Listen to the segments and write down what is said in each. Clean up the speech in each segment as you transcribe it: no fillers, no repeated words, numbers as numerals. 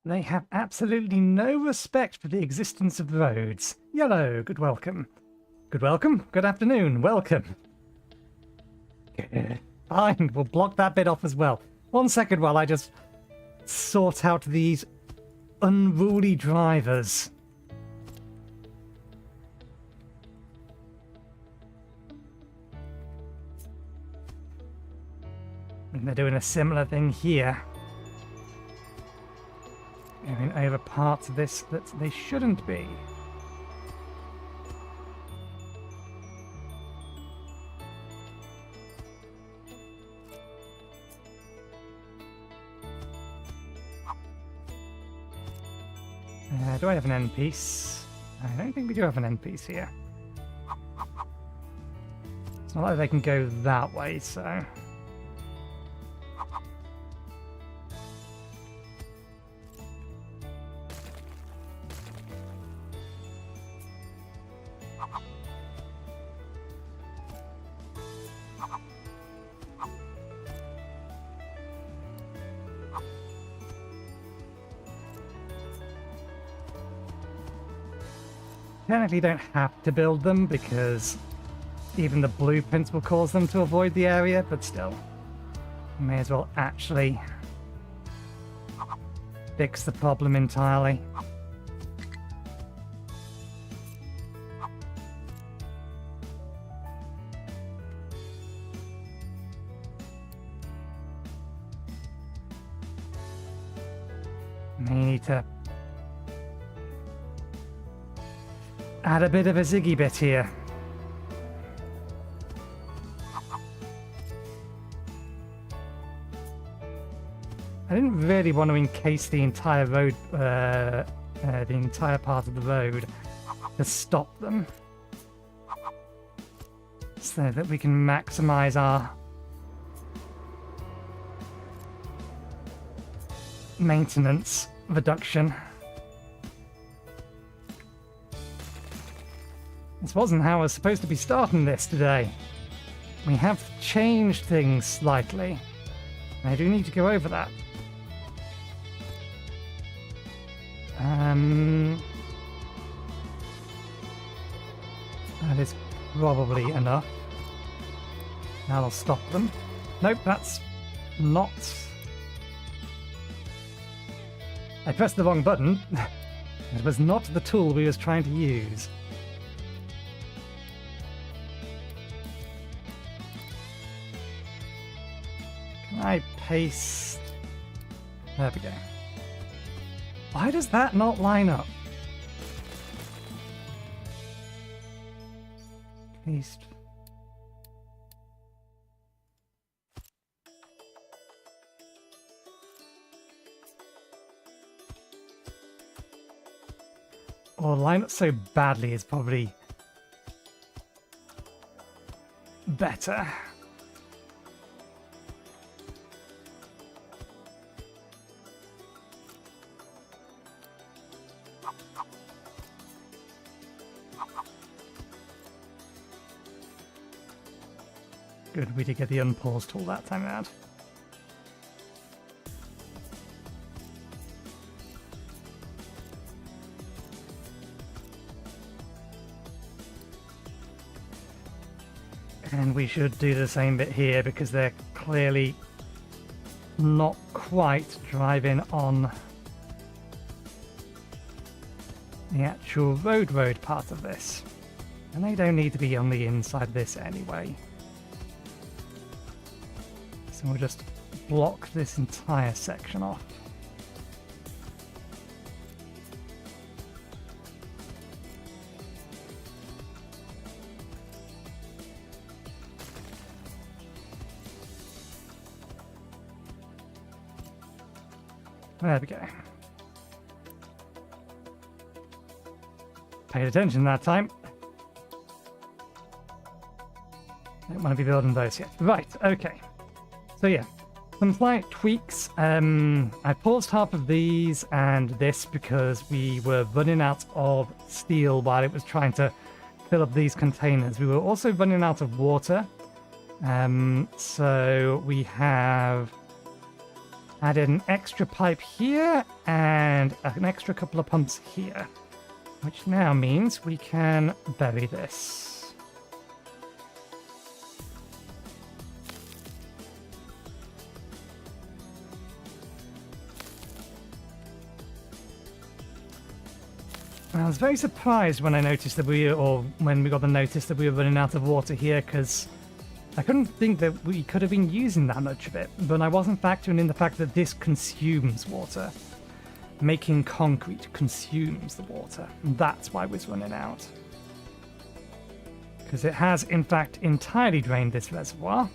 They have absolutely no respect for the existence of roads. Yellow, good welcome. Good welcome, good afternoon, welcome. Fine, we'll block that bit off as well. 1 second while I just sort out these unruly drivers. And they're doing a similar thing here. Going over parts of this that they shouldn't be. Do I have an end piece? I don't think we do have an end piece here. It's not like they can go that way, so... Technically don't have to build them because even the blueprints will cause them to avoid the area, but still, you may as well actually fix the problem entirely. May need to add a bit of a ziggy bit here. I didn't really want to encase the entire road, the entire part of the road to stop them, so that we can maximize our maintenance reduction. This wasn't how I was supposed to be starting this today. We have changed things slightly. I do need to go over that. That is probably enough. Now I'll stop them. Nope, that's not... I pressed the wrong button. It was not the tool we was trying to use. I paste... There we go. Why does that not line up? Paste. Or line up so badly is probably better. Good, we did get the unpause tool that time around. And we should do the same bit here because they're clearly not quite driving on the actual road part of this. And they don't need to be on the inside of this anyway. So we'll just block this entire section off. There we go. Paid attention that time. Don't want to be building those yet. Right, okay. So yeah, some slight tweaks. I paused half of these and this because we were running out of steel while it was trying to fill up these containers. We were also running out of water. So we have Added an extra pipe here and an extra couple of pumps here, which now means we can bury this. I was very surprised when I noticed that when we got the notice that we were running out of water here, because I couldn't think that we could have been using that much of it, but I wasn't factoring in the fact that this consumes water. Making concrete consumes the water, and that's why it was running out. Because it has, in fact, entirely drained this reservoir,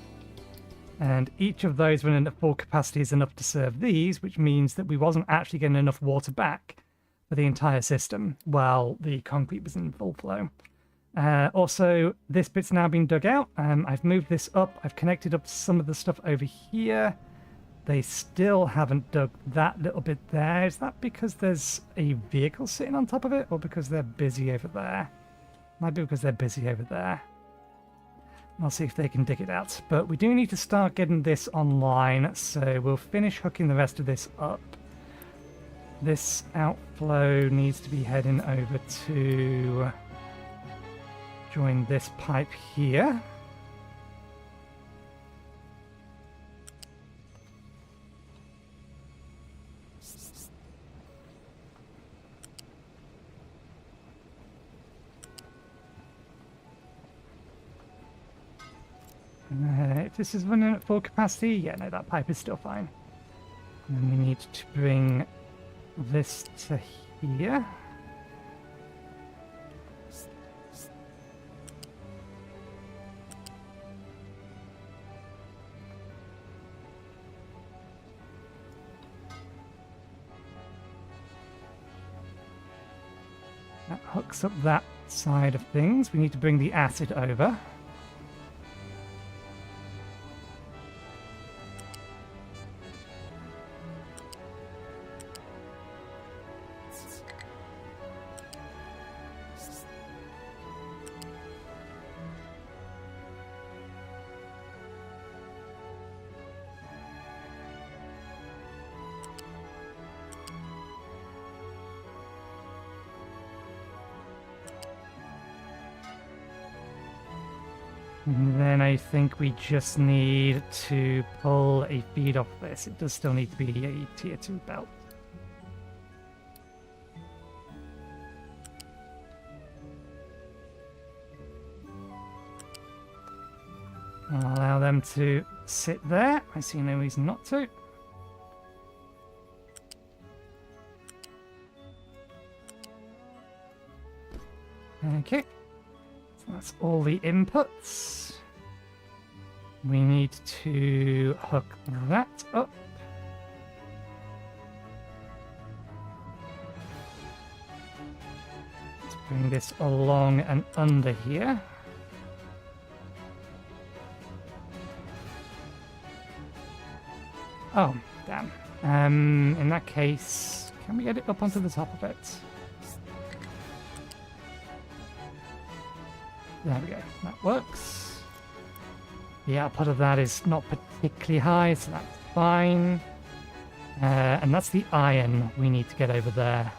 and each of those running at full capacity is enough to serve these, which means that we wasn't actually getting enough water back for the entire system while the concrete was in full flow. Also, this bit's now been dug out. I've moved this up. I've connected up some of the stuff over here. They still haven't dug that little bit there. Is that because there's a vehicle sitting on top of it, or because they're busy over there? Might be because they're busy over there. I'll see if they can dig it out. But we do need to start getting this online, so we'll finish hooking the rest of this up. This outflow needs to be heading over to join this pipe here. If this is running at full capacity, yeah, no, that pipe is still fine. And then we need to bring this to here. That hooks up that side of things. We need to bring the acid over. And then I think we just need to pull a feed off this. It does still need to be a tier 2 belt. I'll allow them to sit there. I see no reason not to. Okay. That's all the inputs. We need to hook that up. Let's bring this along and under here. Oh, damn. In that case, can we get it up onto the top of it? There we go, that works. The output of that is not particularly high, so that's fine. And that's the iron we need to get over there.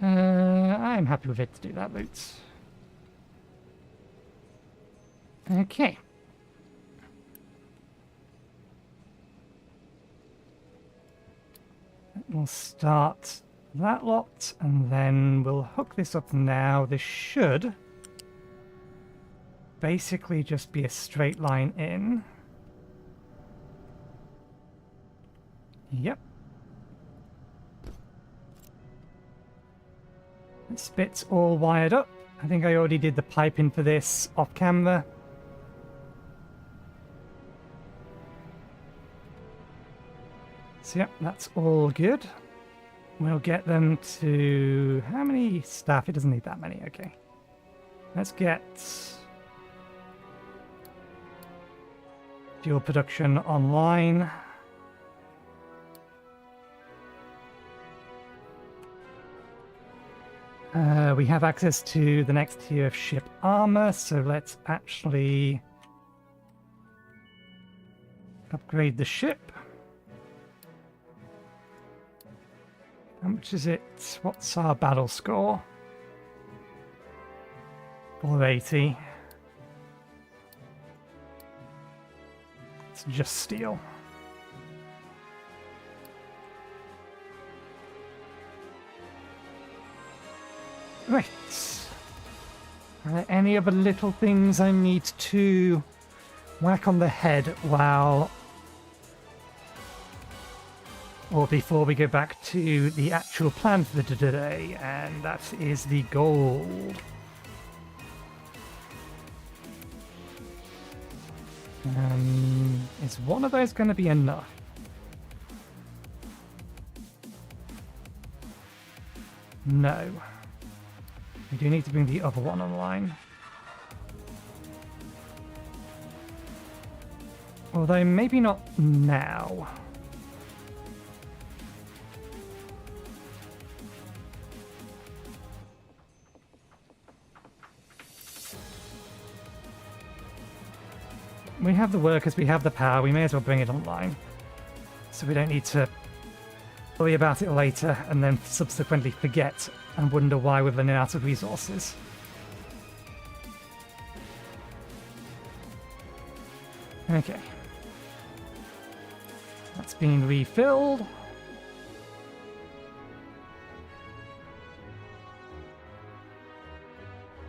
I'm happy with it to do that route. Okay. We'll start that lot, and then we'll hook this up now. This should basically just be a straight line in. Yep. This bit's all wired up. I think I already did the piping for this off camera. So yep, that's all good. We'll get them to... how many staff? It doesn't need that many, okay. Let's get fuel production online. We have access to the next tier of ship armor, so let's actually upgrade the ship. How much is it? What's our battle score? 480. It's just steel. Right. Are there any other little things I need to whack on the head while... or before we go back to the actual plan for today, and that is the gold. Is one of those going to be enough? No. We do need to bring the other one online. Although maybe not now. We have the workers, we have the power, we may as well bring it online. So we don't need to worry about it later and then subsequently forget and wonder why we're running out of resources. Okay. That's being refilled.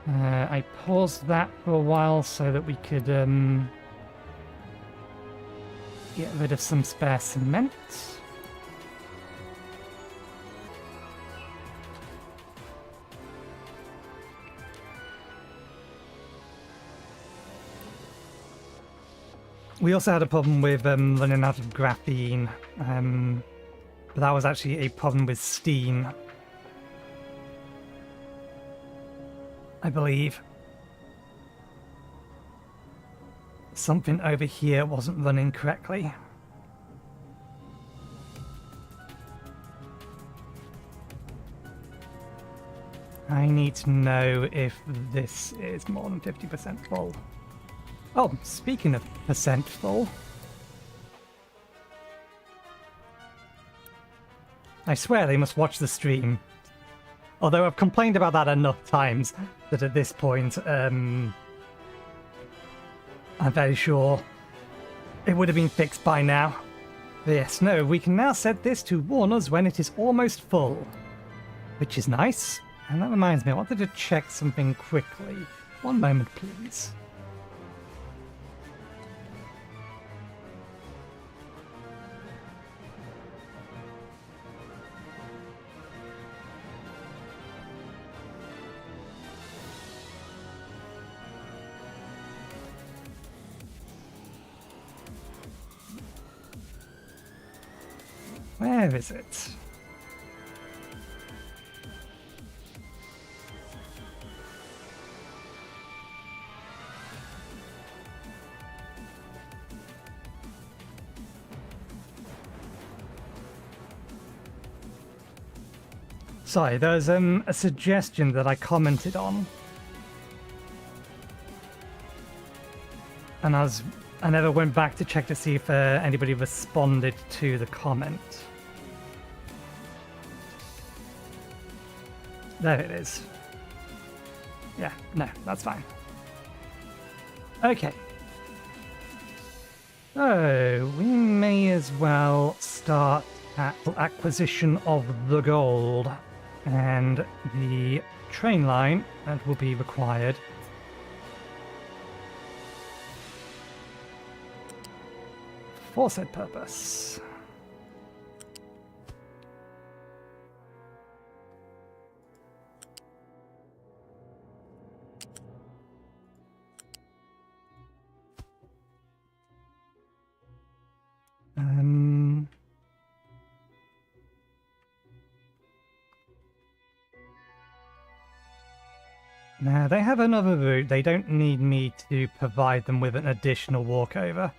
I paused that for a while so that we could get rid of some spare cement. We also had a problem with running out of graphene, but that was actually a problem with Steam, I believe. Something over here wasn't running correctly. I need to know if this is more than 50% full. Oh, speaking of percent full, I swear they must watch the stream. Although I've complained about that enough times that at this point, I'm very sure it would have been fixed by now. But yes, no, we can now set this to warn us when it is almost full, which is nice. And that reminds me, I wanted to check something quickly. One moment, please. Where is it? Sorry, there's a suggestion that I commented on. And I never went back to check to see if anybody responded to the comment. There it is. Yeah, no, that's fine. Okay. So, we may as well start at acquisition of the gold and the train line that will be required. For said purpose. Now, they have another route. They don't need me to provide them with an additional walkover.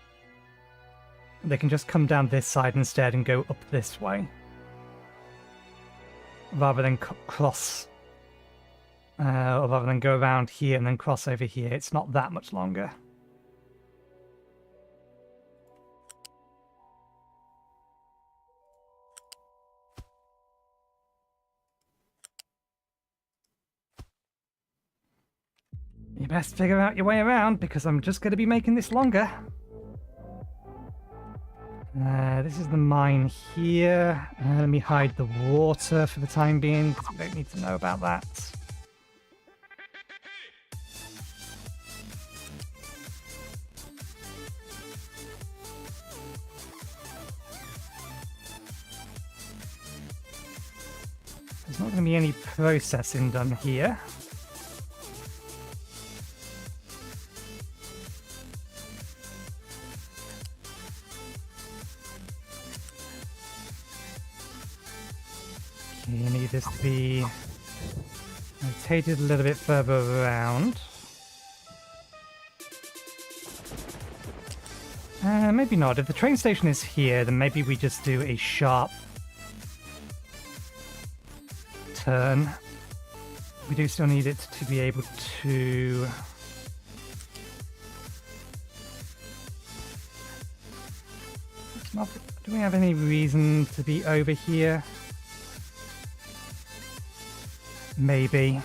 they can just come down this side instead and go up this way. Rather than cross, or rather than go around here and then cross over here. It's not that much longer. You best figure out your way around, because I'm just going to be making this longer. This is the mine here. Let me hide the water for the time being, because we don't need to know about that. There's not going to be any processing done here. You need this to be rotated a little bit further around. Maybe not. If the train station is here, then maybe we just do a sharp turn. We do still need it to be able to... Do we have any reason to be over here? Maybe.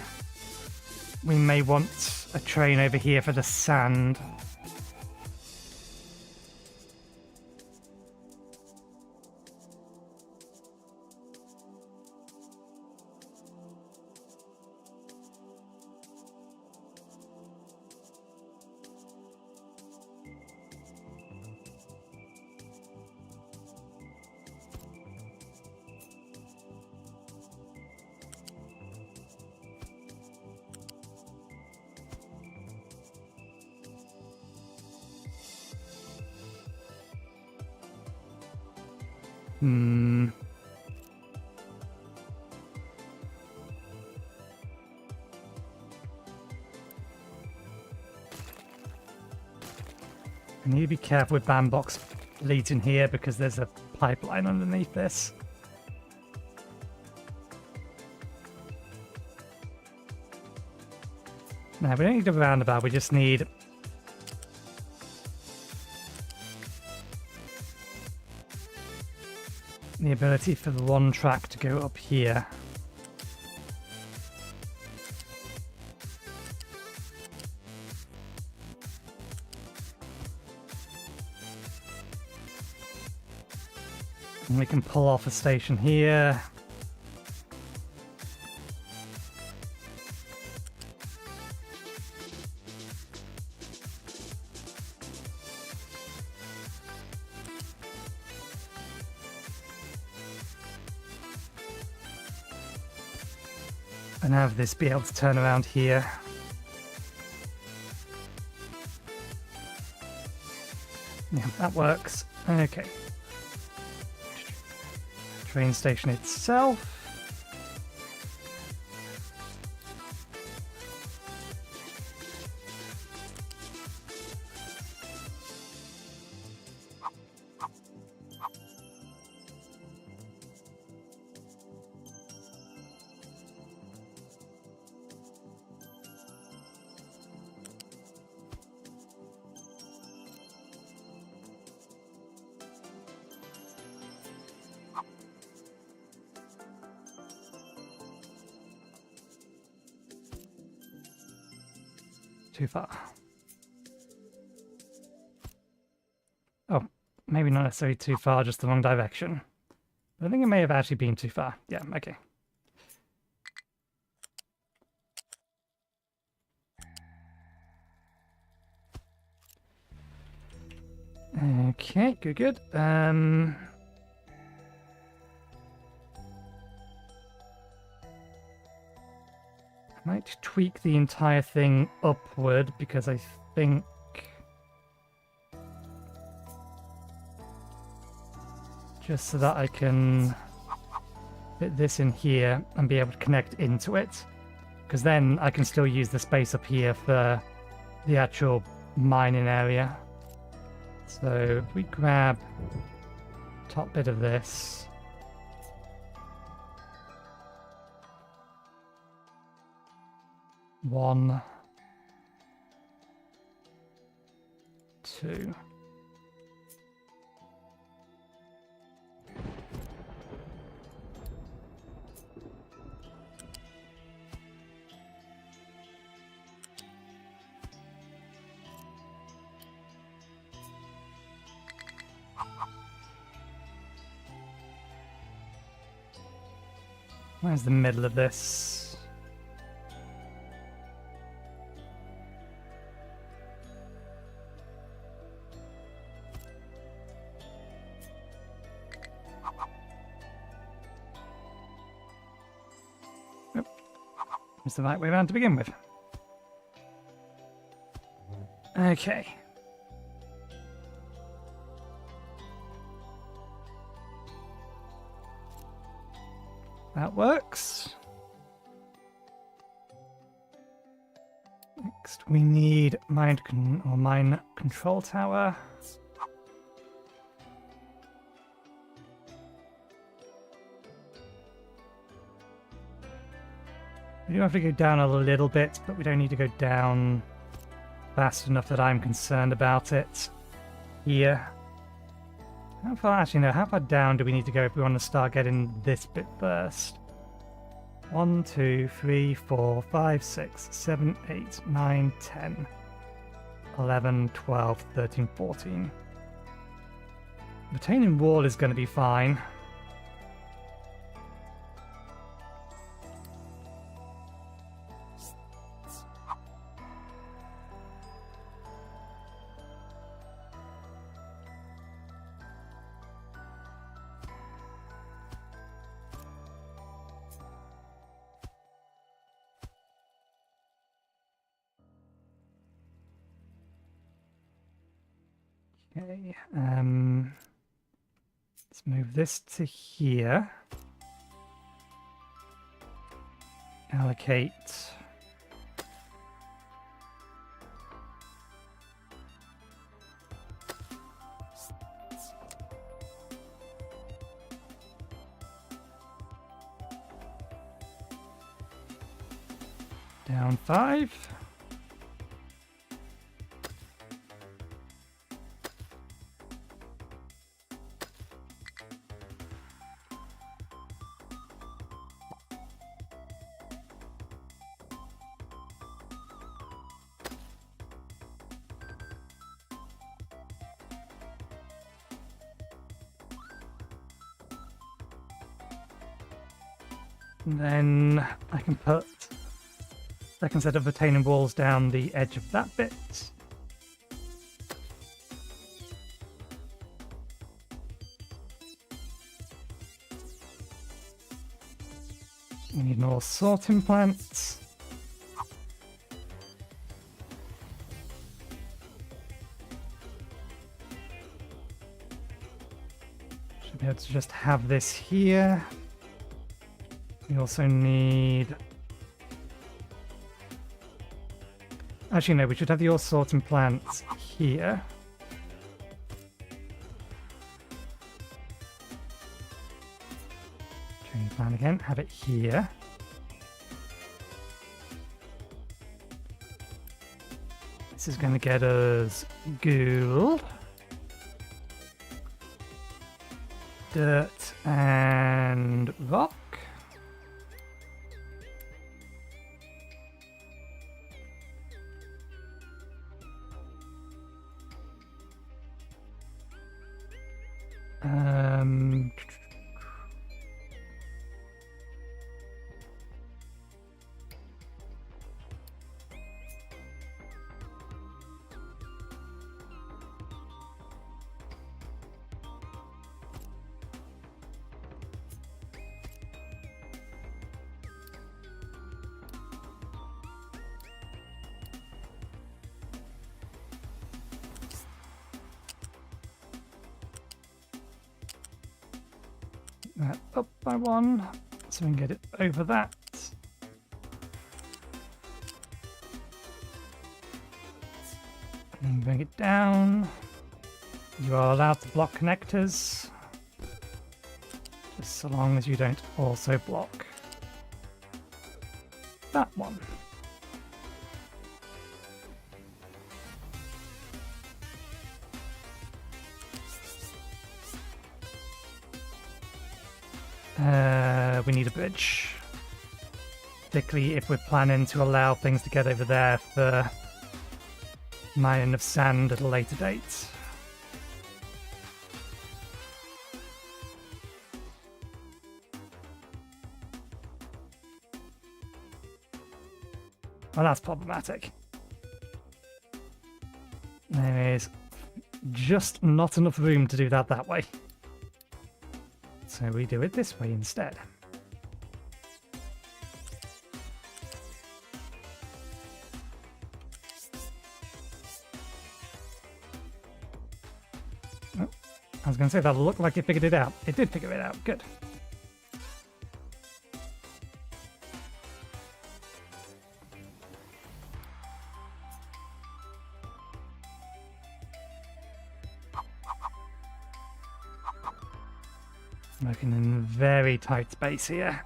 We may want a train over here for the sand. I need to be careful with bandbox leads in here because there's a pipeline underneath this. Now, we don't need a roundabout, we just need the ability for the one track to go up here. And we can pull off a station here. And have this be able to turn around here. Yeah, that works. Okay. Train station itself. Too far. Oh, maybe not necessarily too far, just the wrong direction. But I think it may have actually been too far. Yeah, okay. Okay, good. Might tweak the entire thing upward because I think just so that I can fit this in here and be able to connect into it, because then I can still use the space up here for the actual mining area. So if we grab top bit of this. One, two. Where's the middle of this? Nope. It's the right way around to begin with. Okay. That works. Next, we need mine control tower. We do have to go down a little bit, but we don't need to go down fast enough that I'm concerned about it here. How far, actually no, how far down do we need to go if we want to start getting this bit first? 1, 2, 3, 4, 5, 6, 7, 8, 9, 10, 11, 12, 13, 14. Retaining wall is going to be fine. Okay, let's move this to here. Allocate. Down 5. And then I can put second set of retaining walls down the edge of that bit. We need more sorting plants. Should be able to just have this here. We also need... Actually, no, we should have the ore sorting plants here. Change plan again, have it here. This is going to get us gold, dirt, and rock. That up by 1, so we can get it over that. And bring it down. You are allowed to block connectors, just so long as you don't also block that one. We need a bridge. Particularly if we're planning to allow things to get over there for mining of sand at a later date. Well, that's problematic. There is just not enough room to do that way. So we do it this way instead. Oh, I was going to say that looked like it figured it out. It did figure it out. Good. Working in very tight space here.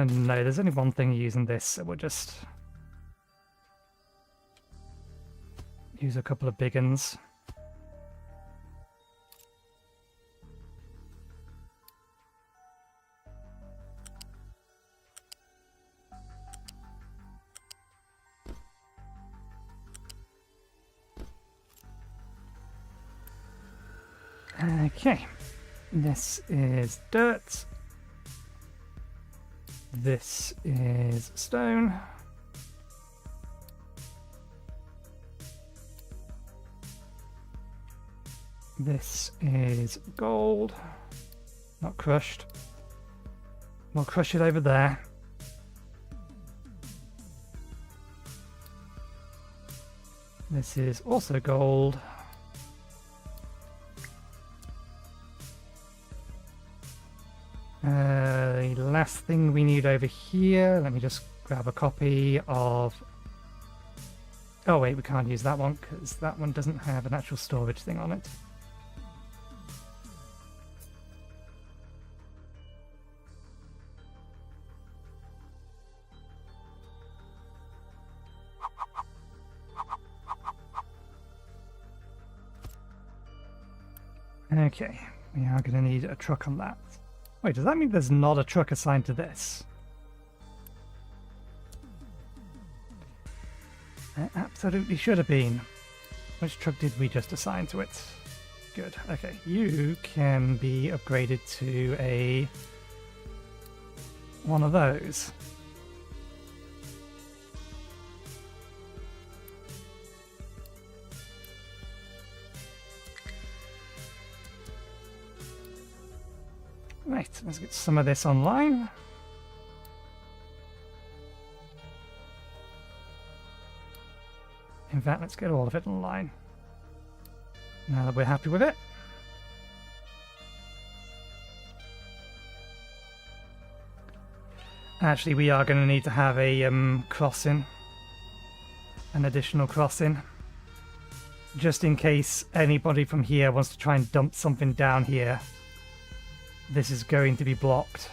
No, there's only one thing using this, so we'll just use a couple of big ones. Okay, this is dirt. This is stone. This is gold. Not crushed. We'll crush it over there. This is also gold. The last thing we need over here, let me just grab a copy of... Oh wait, we can't use that one because that one doesn't have an actual storage thing on it. Okay, we are going to need a truck on that. Wait, does that mean there's not a truck assigned to this? There absolutely should have been. Which truck did we just assign to it? Good, okay. You can be upgraded to one of those. Right, let's get some of this online. In fact, let's get all of it online. Now that we're happy with it. Actually, we are going to need to have a crossing. An additional crossing. Just in case anybody from here wants to try and dump something down here. This is going to be blocked.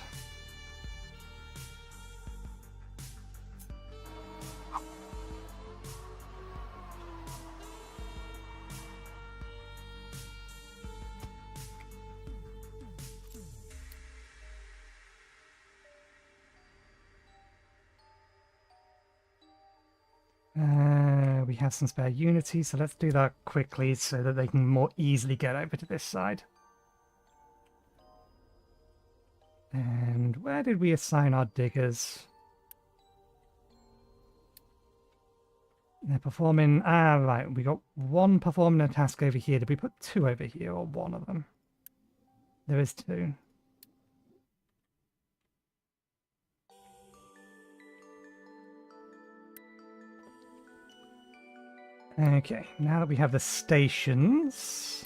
We have some spare Unity, so let's do that quickly so that they can more easily get over to this side. And where did we assign our diggers? They're performing... Ah, right. We got one performing a task over here. Did we put two over here or one of them? There is two. Okay, now that we have the stations...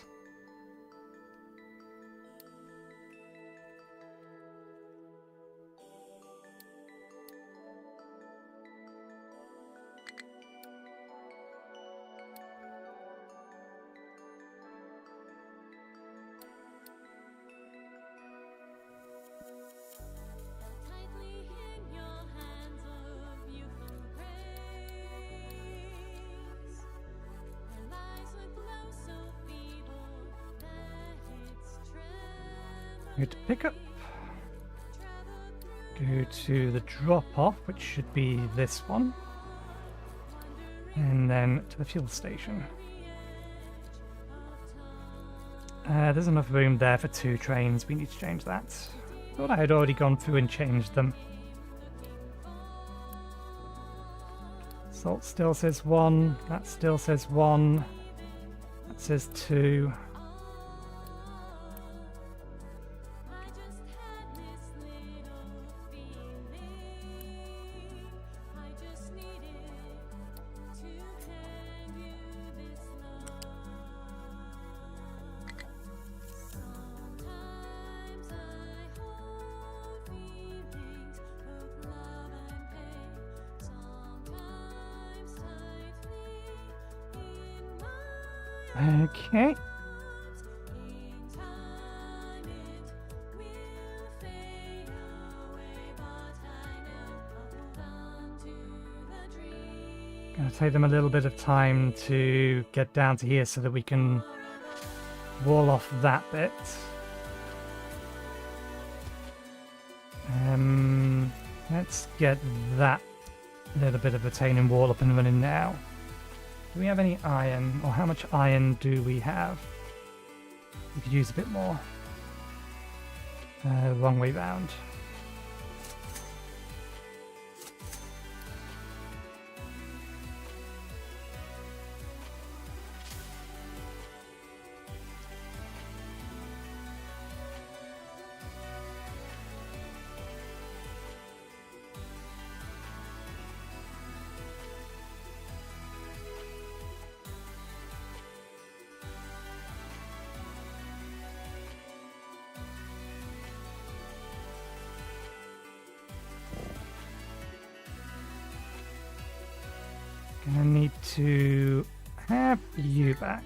Go to pick up, go to the drop off, which should be this one, and then to the fuel station. There's enough room there for 2 trains, we need to change that. Thought I had already gone through and changed them. Salt still says 1, that still says 1, that says 2. Okay. Gonna take them a little bit of time to get down to here so that we can wall off that bit. Let's get that little bit of retaining wall up and running now. Do we have any iron? Or how much iron do we have? We could use a bit more. Wrong way round. Gonna need to have you back.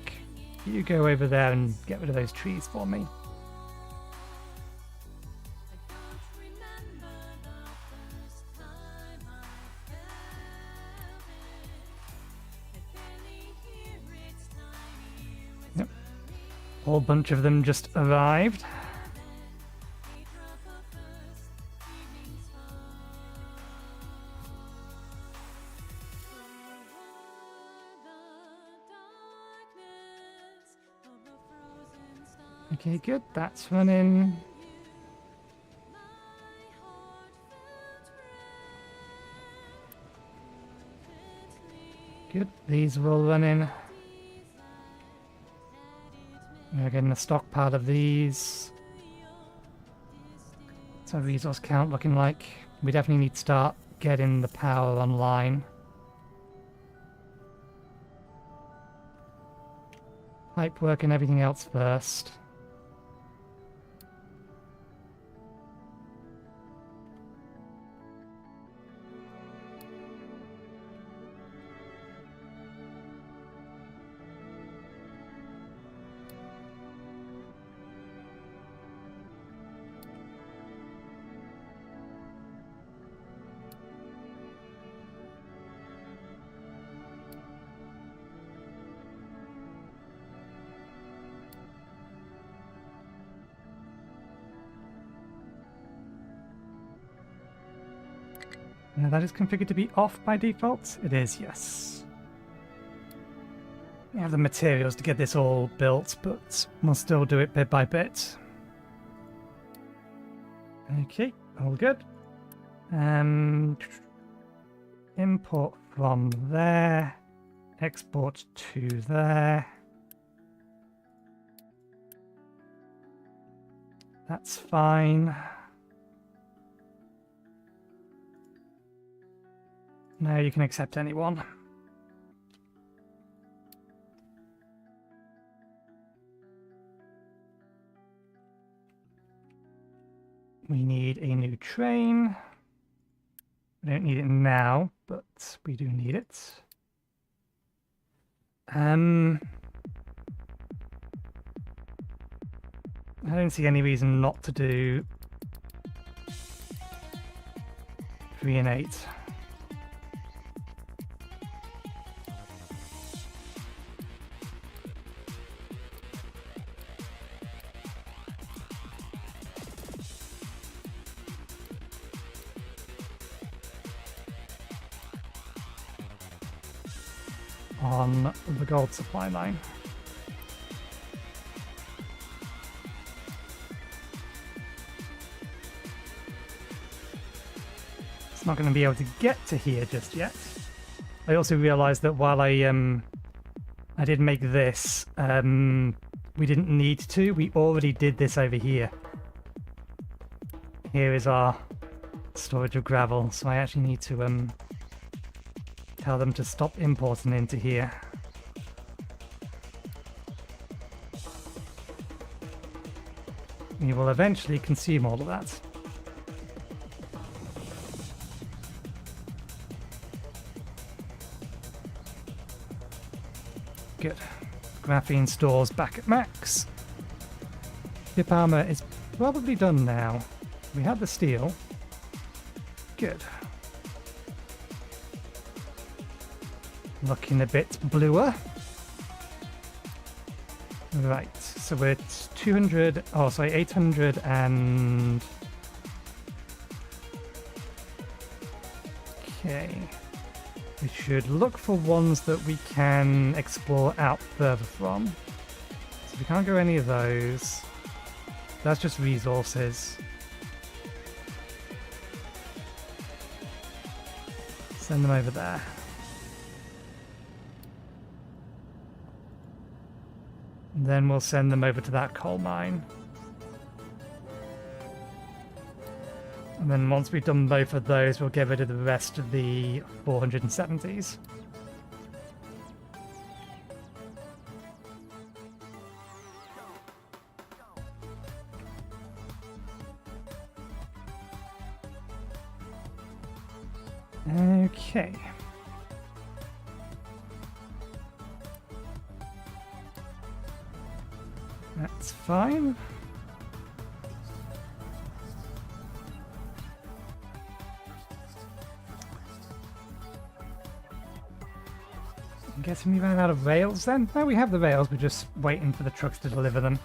You go over there and get rid of those trees for me. Yep. A whole bunch of them just arrived. Okay, good. That's running. Good. These are all running. We're getting a stockpile of these. What's our resource count looking like? We definitely need to start getting the power online. Pipe work and everything else first. Now that is configured to be off by default. It is, yes. We have the materials to get this all built, but we'll still do it bit by bit. Okay, all good. Import from there. Export to there. That's fine. Now you can accept anyone. We need a new train. We don't need it now, but we do need it. I don't see any reason not to do 3 and 8. On the gold supply line. It's not going to be able to get to here just yet. I also realized that while I did make this, we didn't need to. We already did this over here. Here is our storage of gravel, so I actually need to tell them to stop importing into here. We will eventually consume all of that. Good. Graphene stores back at max. Ship armor is probably done now. We have the steel. Good. Looking a bit bluer. Right, so we're 200, oh sorry, 800 and... Okay. We should look for ones that we can explore out further from. So we can't go any of those. That's just resources. Send them over there. Then we'll send them over to that coal mine. And then once we've done both of those, we'll get rid of the rest of the 470s. Okay. That's fine. I'm guessing we ran out of rails then? No, we have the rails, we're just waiting for the trucks to deliver them.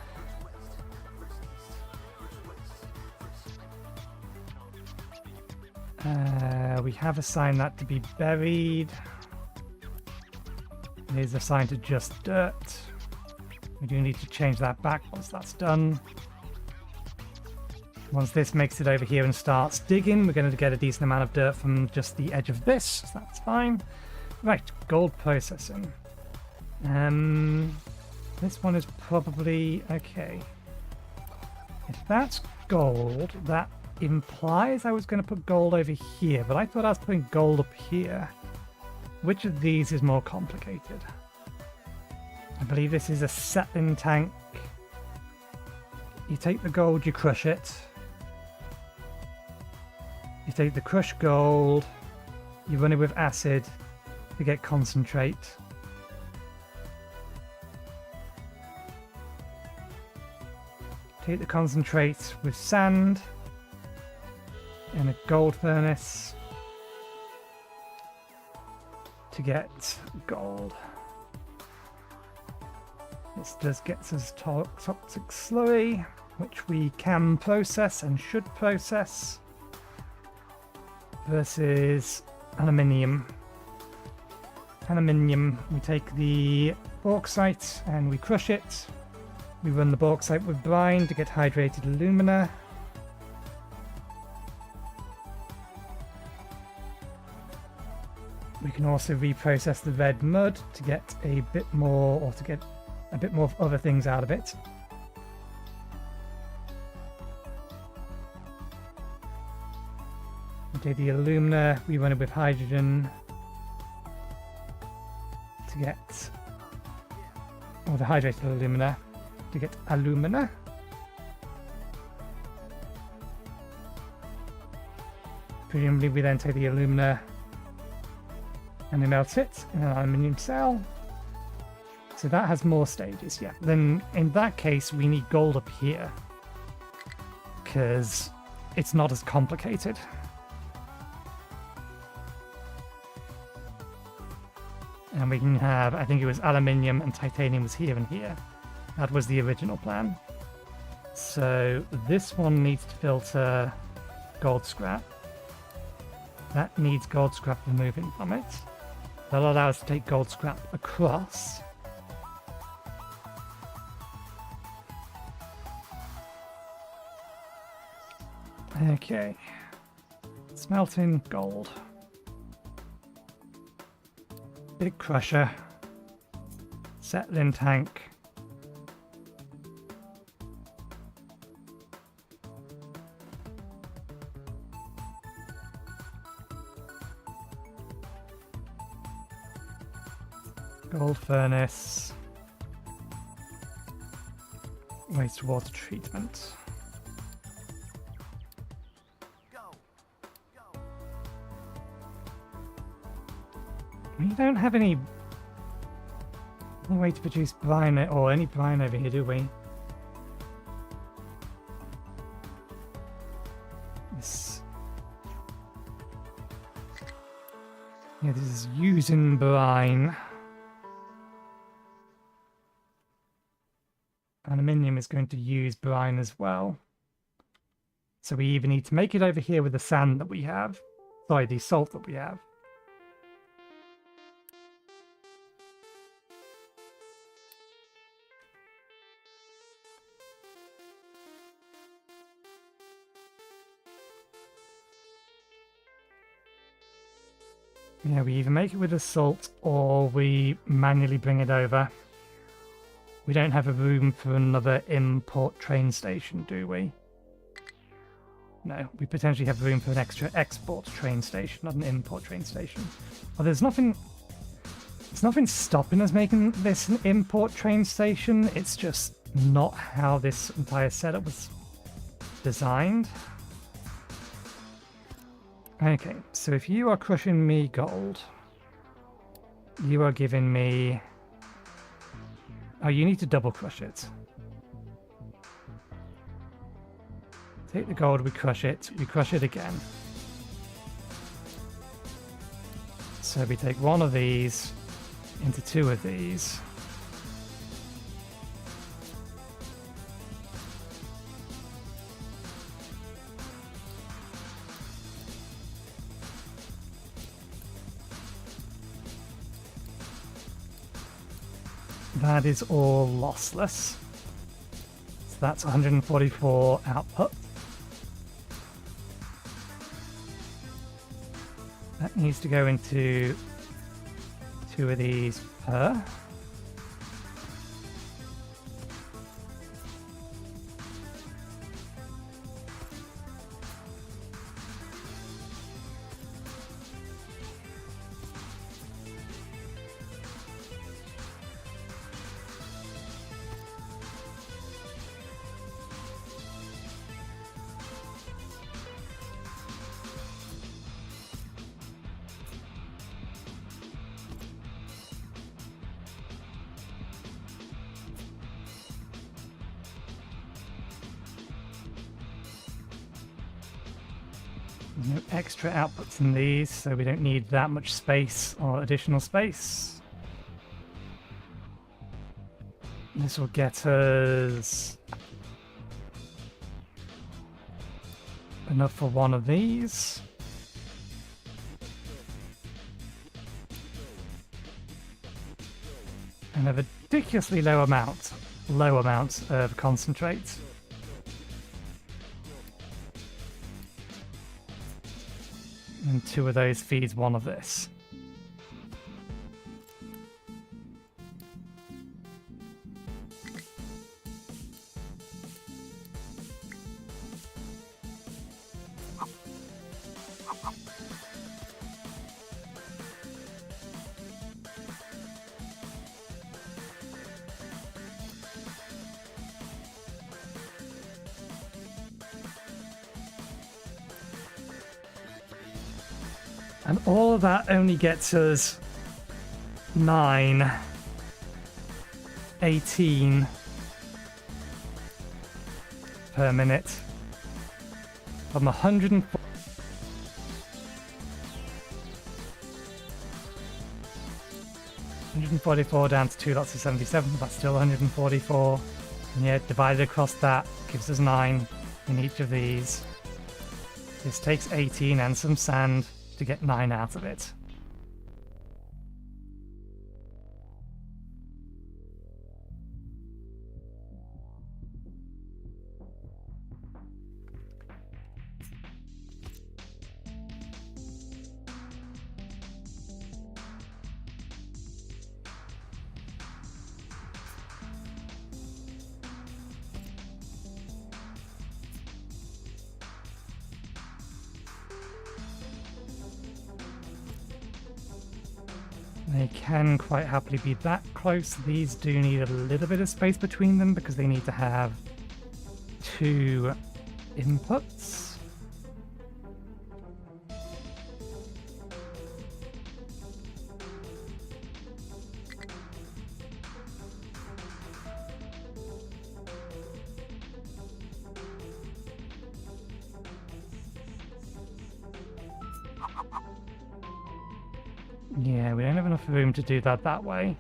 We have assigned that to be buried. It is assigned to just dirt. We do need to change that back once that's done. Once this makes it over here and starts digging, we're going to get a decent amount of dirt from just the edge of this, so that's fine. Right, gold processing. This one is probably okay. If that's gold, that implies I was going to put gold over here, but I thought I was putting gold up here. Which of these is more complicated? I believe this is a settling tank. You take the gold, you crush it. You take the crushed gold, you run it with acid to get concentrate. Take the concentrate with sand in a gold furnace to get gold. This does get us toxic slurry, which we can process and should process, versus aluminium. Aluminium, we take the bauxite and we crush it. We run the bauxite with brine to get hydrated alumina. We can also reprocess the red mud to get a bit more, or to get a bit more of other things out of it. We take the alumina, we run it with hydrogen to get, or the hydrated alumina to get alumina. Presumably we then take the alumina and we melt it in an aluminium cell. So that has more stages, yeah. Then in that case we need gold up here, because it's not as complicated. And we can have, I think it was aluminium and titanium was here and here. That was the original plan. So this one needs to filter gold scrap. That needs gold scrap removing from it. That'll allow us to take gold scrap across. Okay. Smelting gold. Big crusher. Settling tank. Gold furnace. Wastewater treatment. We don't have any way to produce brine or any brine over here, do we? This. Yeah, this is using brine. Aluminium is going to use brine as well. So we either need to make it over here with the sand that we have. Sorry, the salt that we have. Yeah, we either make it with the salt or we manually bring it over. We don't have a room for another import train station, do we? No, we potentially have room for an extra export train station, not an import train station. Well, there's nothing stopping us making this an import train station. It's just not how this entire setup was designed. Okay, so if you are crushing me gold, you are giving me... Oh, you need to double crush it. Take the gold, we crush it again. So we take one of these into two of these. That is all lossless. So that's 144 output. That needs to go into two of these per. No extra outputs in these, so we don't need that much space or additional space. This will get us enough for one of these. And a ridiculously low amount of concentrate. And two of those feeds one of this. And all of that only gets us 9, 18 per minute. From 144 down to 2 lots of 77, that's still 144. And yeah, divided across that gives us 9 in each of these. This takes 18 and some sand to get 9 out of it. They can quite happily be that close. These do need a little bit of space between them because they need to have 2 inputs. Yeah, we don't have enough room to do that way.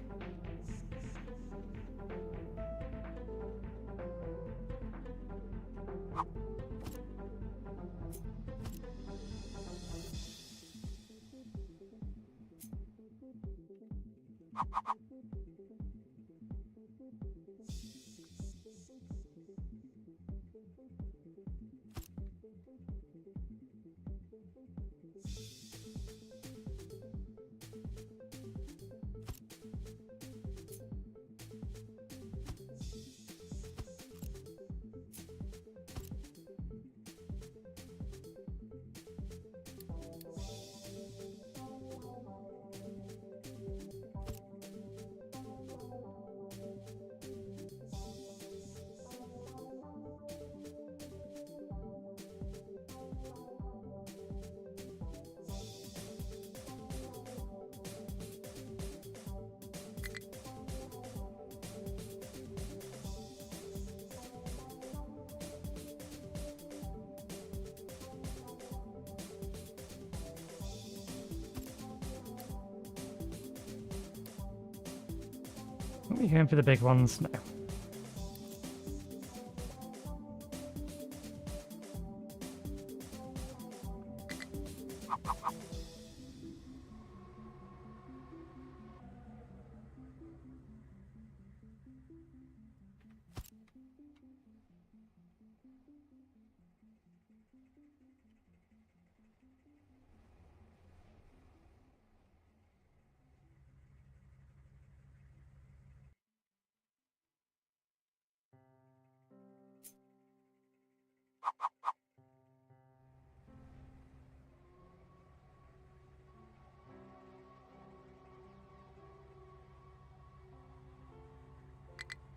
Are you going for the big ones? No.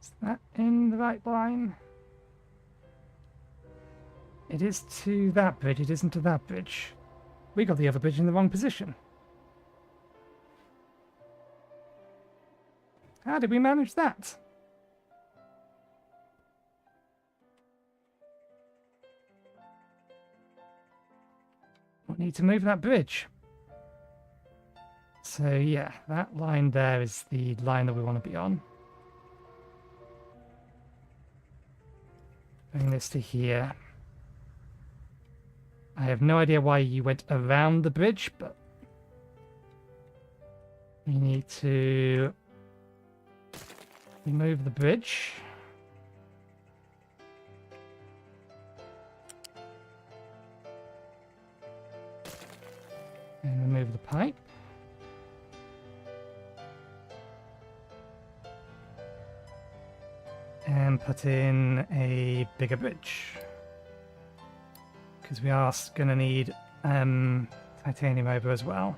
Is that in the right line? It is to that bridge, it isn't to that bridge. We got the other bridge in the wrong position. How did we manage that? We need to move that bridge. So yeah, that line there is the line that we want to be on. Bring this to here. I have no idea why you went around the bridge, but we need to remove the bridge. And remove the pipe. And put in a bigger bridge. Because we are going to need titanium over as well.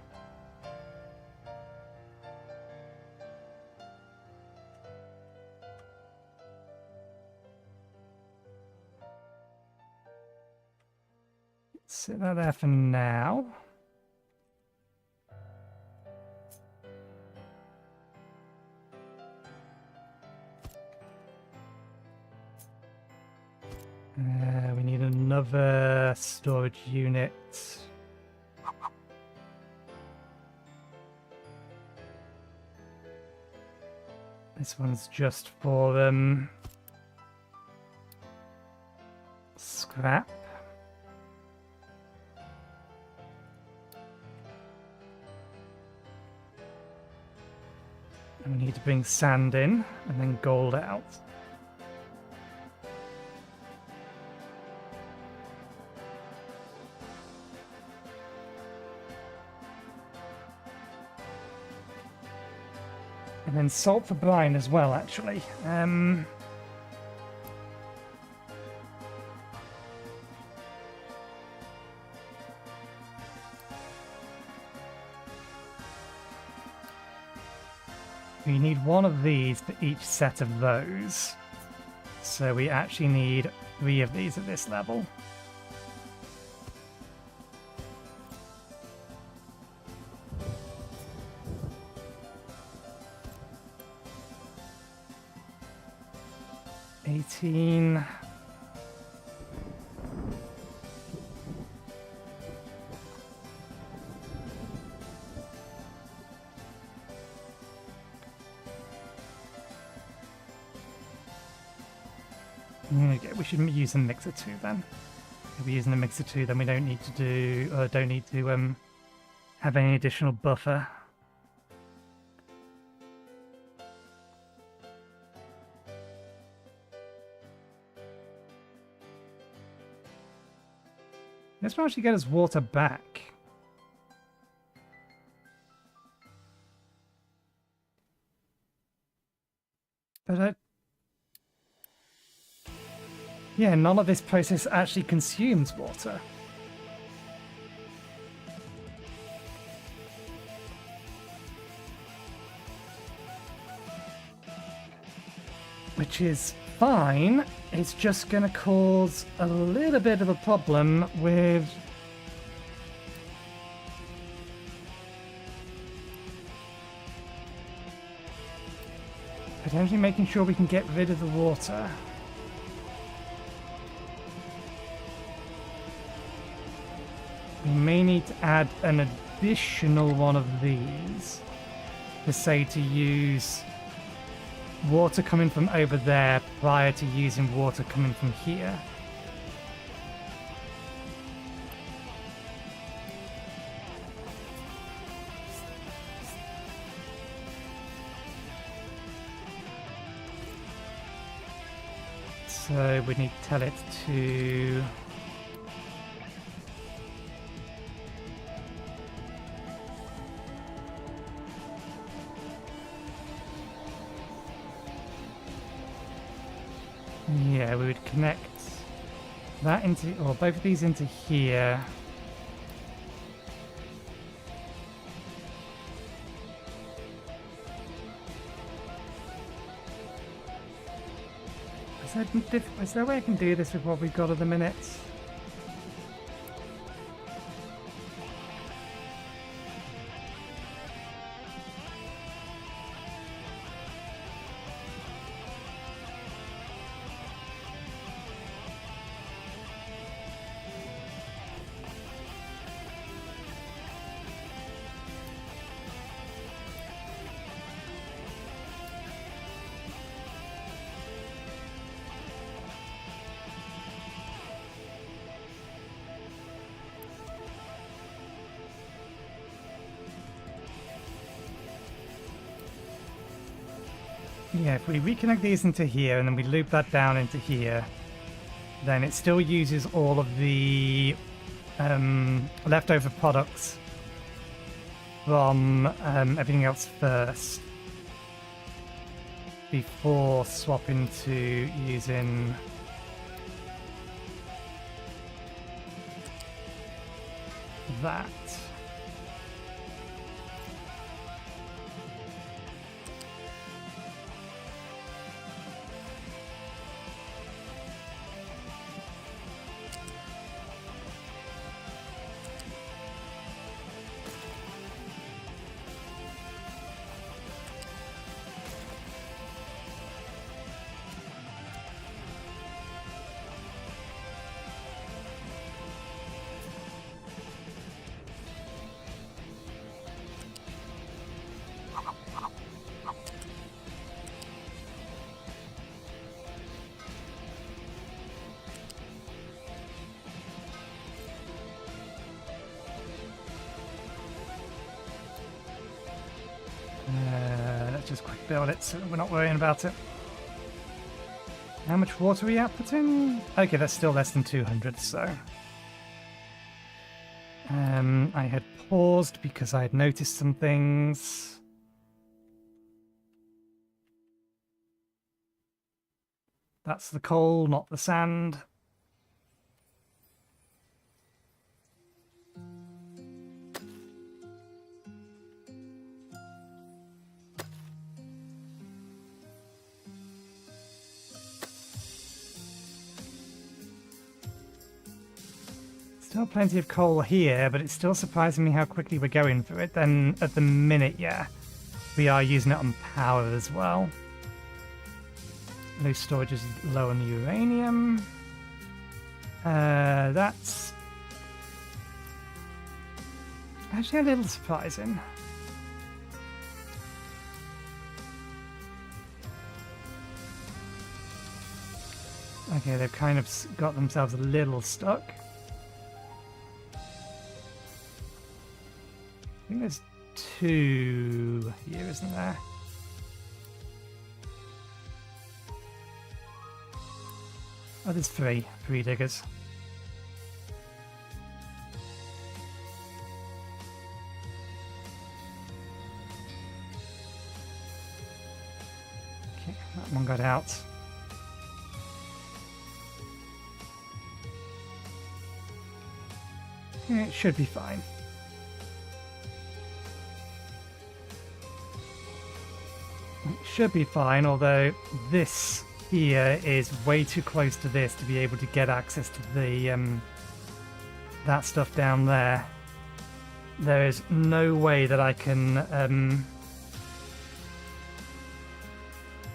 Sit that there for now. other storage unit. This one's just for scrap. And we need to bring sand in and then gold out. And then salt for brine as well, actually. We need one of these for each set of those. So we actually need 3 of these at this level. $18. Okay, we should use the mixer 2 then. If we're using the mixer 2, then we don't need to have any additional buffer. This will actually get us water back. But yeah, none of this process actually consumes water. Which is fine. It's just going to cause a little bit of a problem with potentially making sure we can get rid of the water. We may need to add an additional one of these to say to use water coming from over there prior to using water coming from here. So we need to tell it to yeah, we would connect that into, or both of these into here. Is there a way I can do this with what we've got at the minute? Yeah, if we reconnect these into here and then we loop that down into here, then it still uses all of the leftover products from everything else first before swapping to using that. just quick build it so we're not worrying about it. How much water are we outputting? Okay, that's still less than 200, so... I had paused because I had noticed some things. That's the coal, not the sand. Still plenty of coal here, but it's still surprising me how quickly we're going through it. Then at the minute, yeah, we are using it on power as well. Loose storage is low on uranium. That's actually a little surprising. Okay, they've kind of got themselves a little stuck. I think there's 2 here, isn't there? Oh, there's 3 diggers. Okay, that one got out. Yeah, it should be fine. It should be fine, although this here is way too close to this to be able to get access to the that stuff down there. There is no way that I can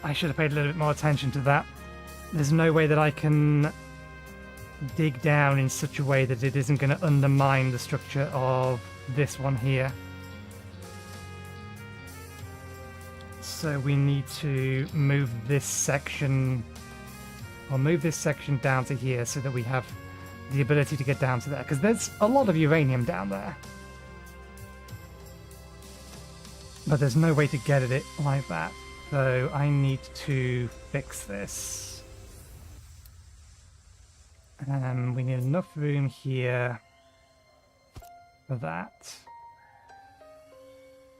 I should have paid a little bit more attention to that. There's no way that I can dig down in such a way that it isn't going to undermine the structure of this one here. So we need to move this section, or move this section down to here so that we have the ability to get down to there, because there's a lot of uranium down there. But there's no way to get at it like that. So I need to fix this. We need enough room here for that.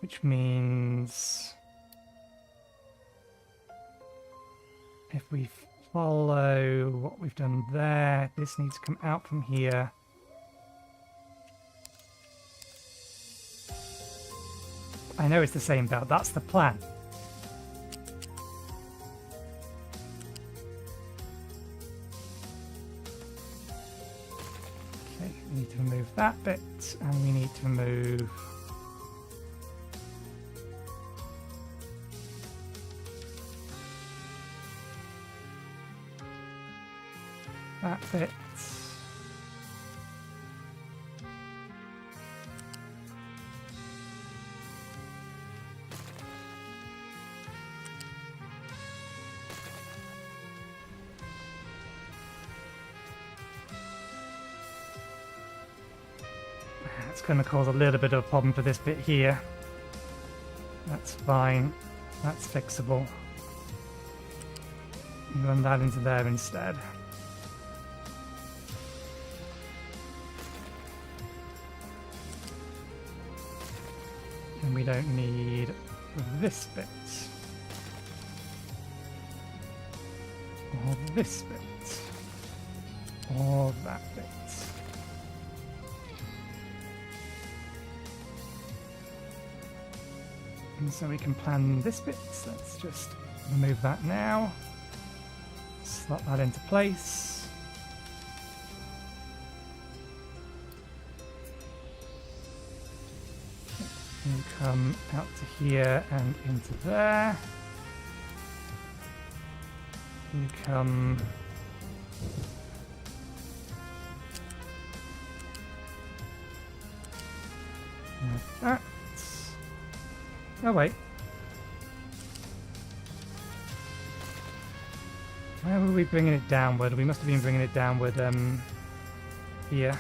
Which means if we follow what we've done there, this needs to come out from here. I know it's the same belt, that's the plan. Okay, we need to remove that bit, and we need to remove that bit. It's going to cause a little bit of a problem for this bit here. That's fine. That's fixable. Run that into there instead. And we don't need this bit. Or this bit. Or that bit. And so we can plan this bit. So let's just remove that now. Slot that into place. And come out to here and into there. You come like that. Oh wait. Where were we bringing it downward? We must have been bringing it downward here.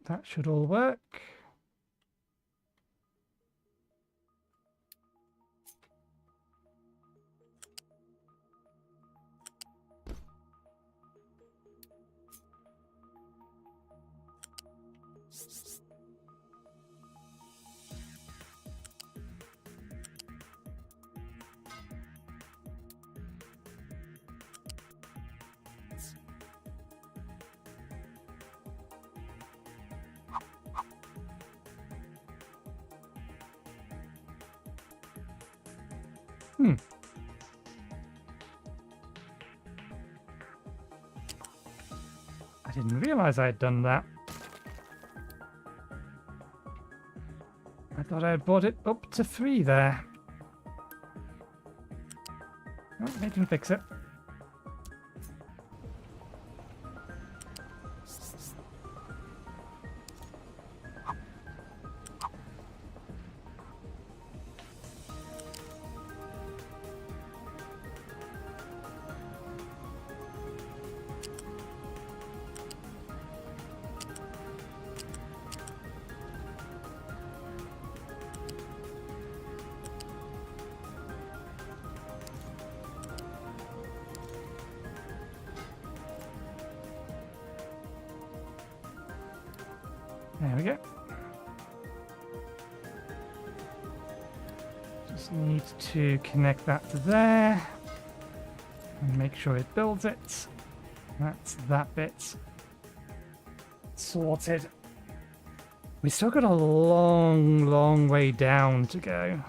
That should all work. I didn't realize I had done that. I thought I had brought it up to 3 there. Oh, they can fix it. There we go. Just need to connect that to there and make sure it builds it. That's that bit sorted. We still got a long, long way down to go.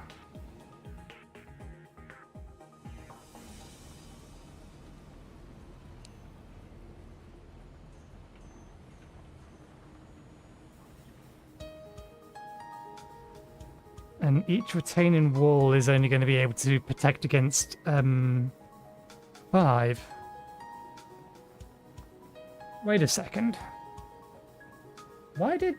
And each retaining wall is only going to be able to protect against 5. Wait a second. Why did...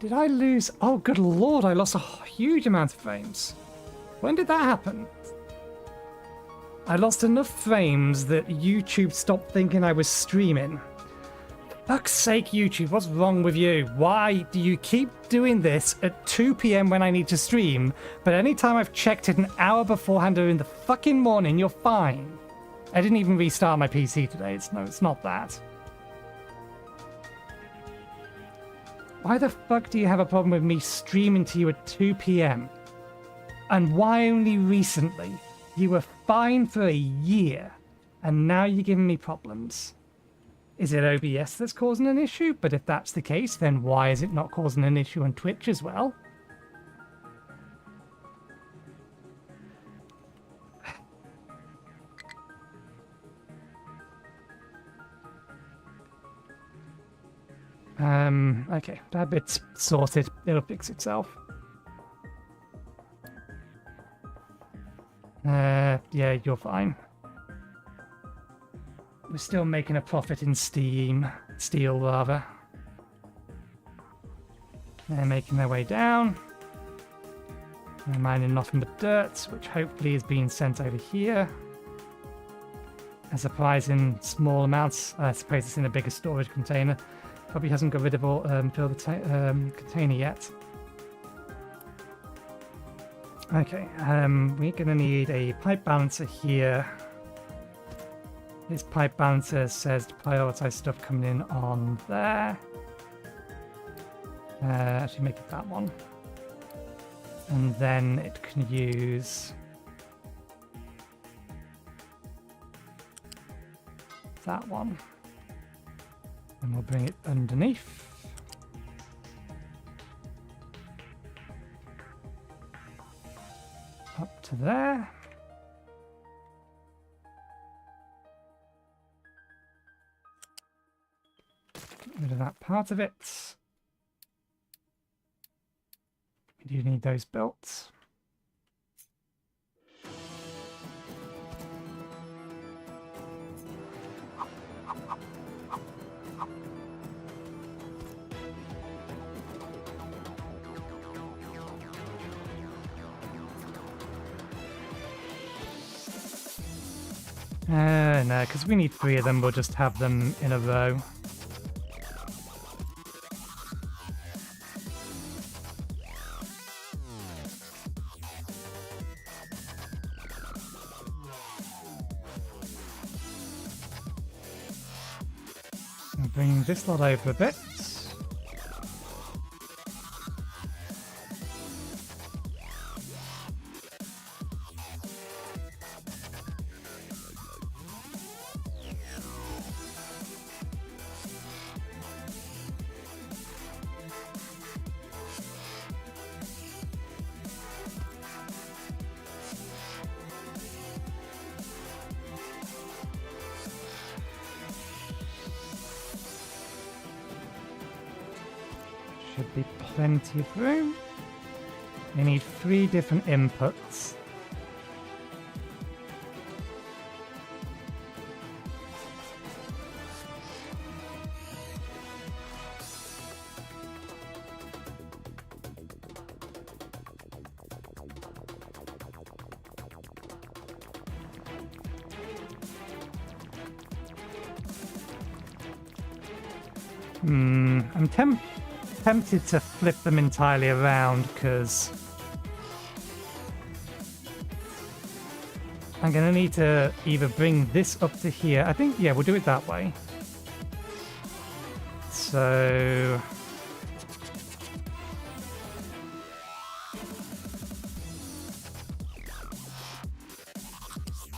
Did I lose... Oh, good lord, I lost a huge amount of frames. When did that happen? I lost enough frames that YouTube stopped thinking I was streaming. Fuck's sake, YouTube, what's wrong with you? Why do you keep doing this at 2 PM when I need to stream, but anytime I've checked it an hour beforehand or in the fucking morning, you're fine? I didn't even restart my PC today. It's not that. Why the fuck do you have a problem with me streaming to you at 2 PM? And why only recently? You were fine for a year, and now you're giving me problems. Is it OBS that's causing an issue? But if that's the case, then why is it not causing an issue on Twitch as well? Okay, that bit's sorted. It'll fix itself. Yeah, you're fine. We're still making a profit in steel rather. They're making their way down. They're mining nothing but dirt, which hopefully is being sent over here. A surprising small amounts. I suppose it's in a bigger storage container. Probably hasn't got rid of all filled the container yet. Okay, we're gonna need a pipe balancer here. This pipe balancer says to prioritize stuff coming in on there. Actually make it that one. And then it can use that one. And we'll bring it underneath. Up to there. Get rid of that part of it. We do need those built. No, because we need 3 of them, we'll just have them in a row. I'll bring this lot over a bit. Should be plenty of room. We need 3 different inputs. I'm tempted to flip them entirely around because I'm going to need to either bring this up to here. I think, yeah, we'll do it that way. So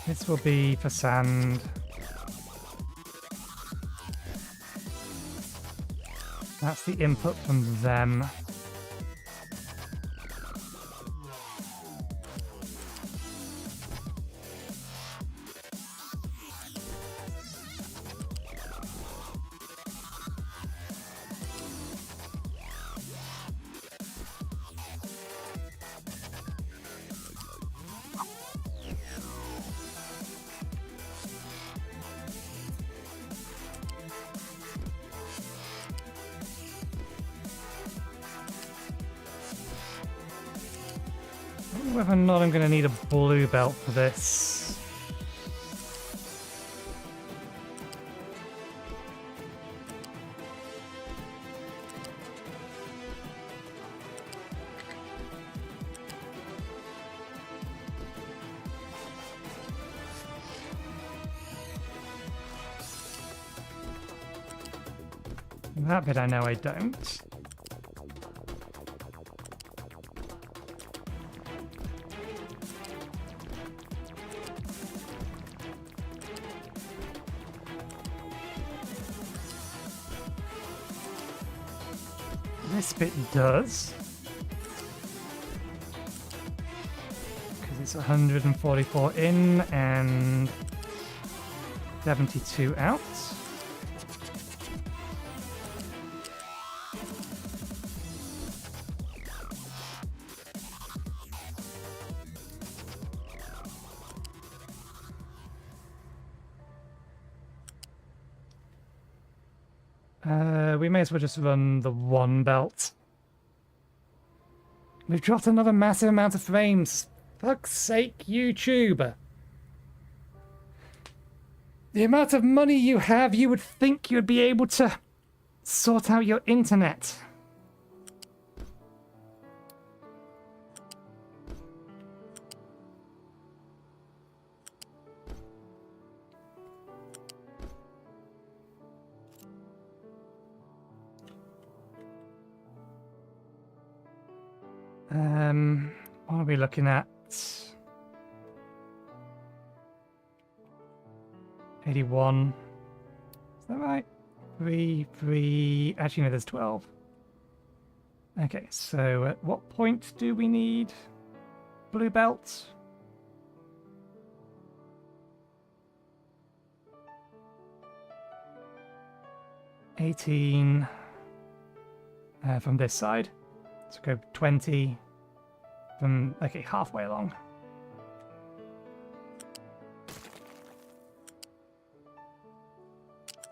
this will be for sand. That's the input from them. Whether or not I'm going to need a blue belt for this. That bit I know I don't. This bit does, because it's 144 in and 72 out. We may as well just run the 1 belt. We've dropped another massive amount of frames. Fuck's sake, YouTube. The amount of money you have, you would think you'd be able to sort out your internet. What are we looking at? 81. Is that right? 3. Actually, no, there's 12. Okay, so at what point do we need blue belts? $18 from this side. So go 20 from, okay, halfway along.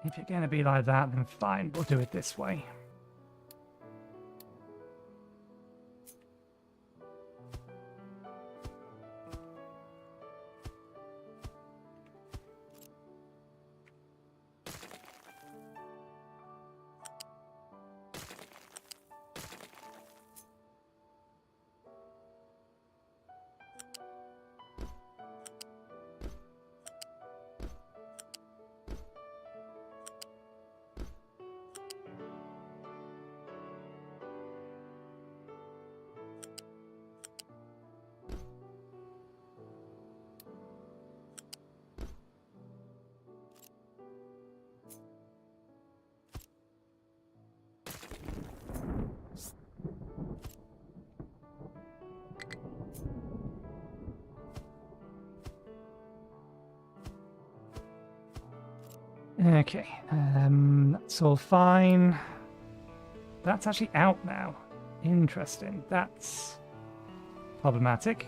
If you're going to be like that, then fine, we'll do it this way. Okay, that's all fine. That's actually out now. Interesting. That's problematic.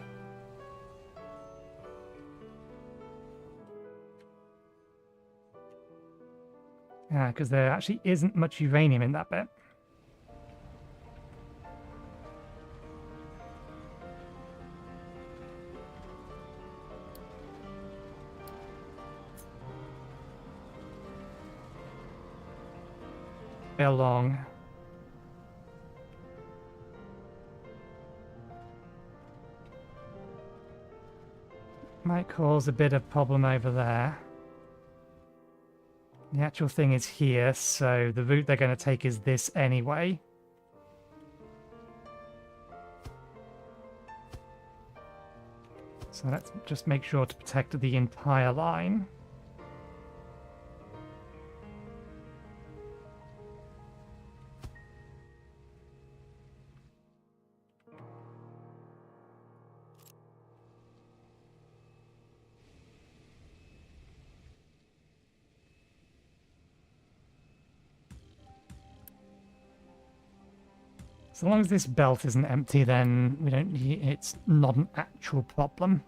Yeah, because there actually isn't much uranium in that bit. Along. Might cause a bit of problem over there. The actual thing is here, so the route they're going to take is this anyway. So let's just make sure to protect the entire line. So long as this belt isn't empty, then we don't need, it's not an actual problem.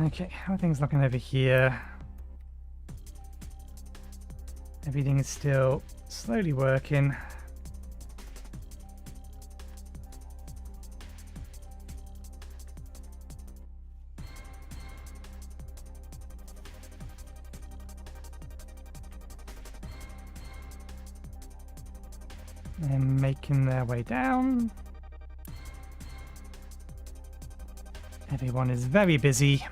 Okay, how are things looking over here? Everything is still slowly working. They're making their way down. Everyone is very busy.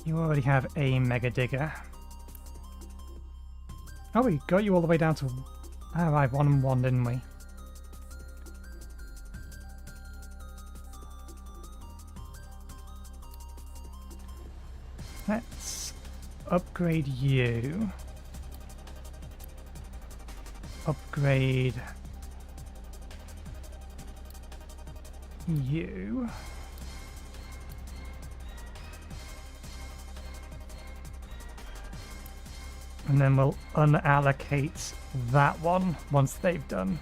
You already have a mega digger. Oh, we got you all the way down to... Oh, right, 1 and 1, didn't we? Let's upgrade you. Upgrade you. And then we'll unallocate that one once they've done.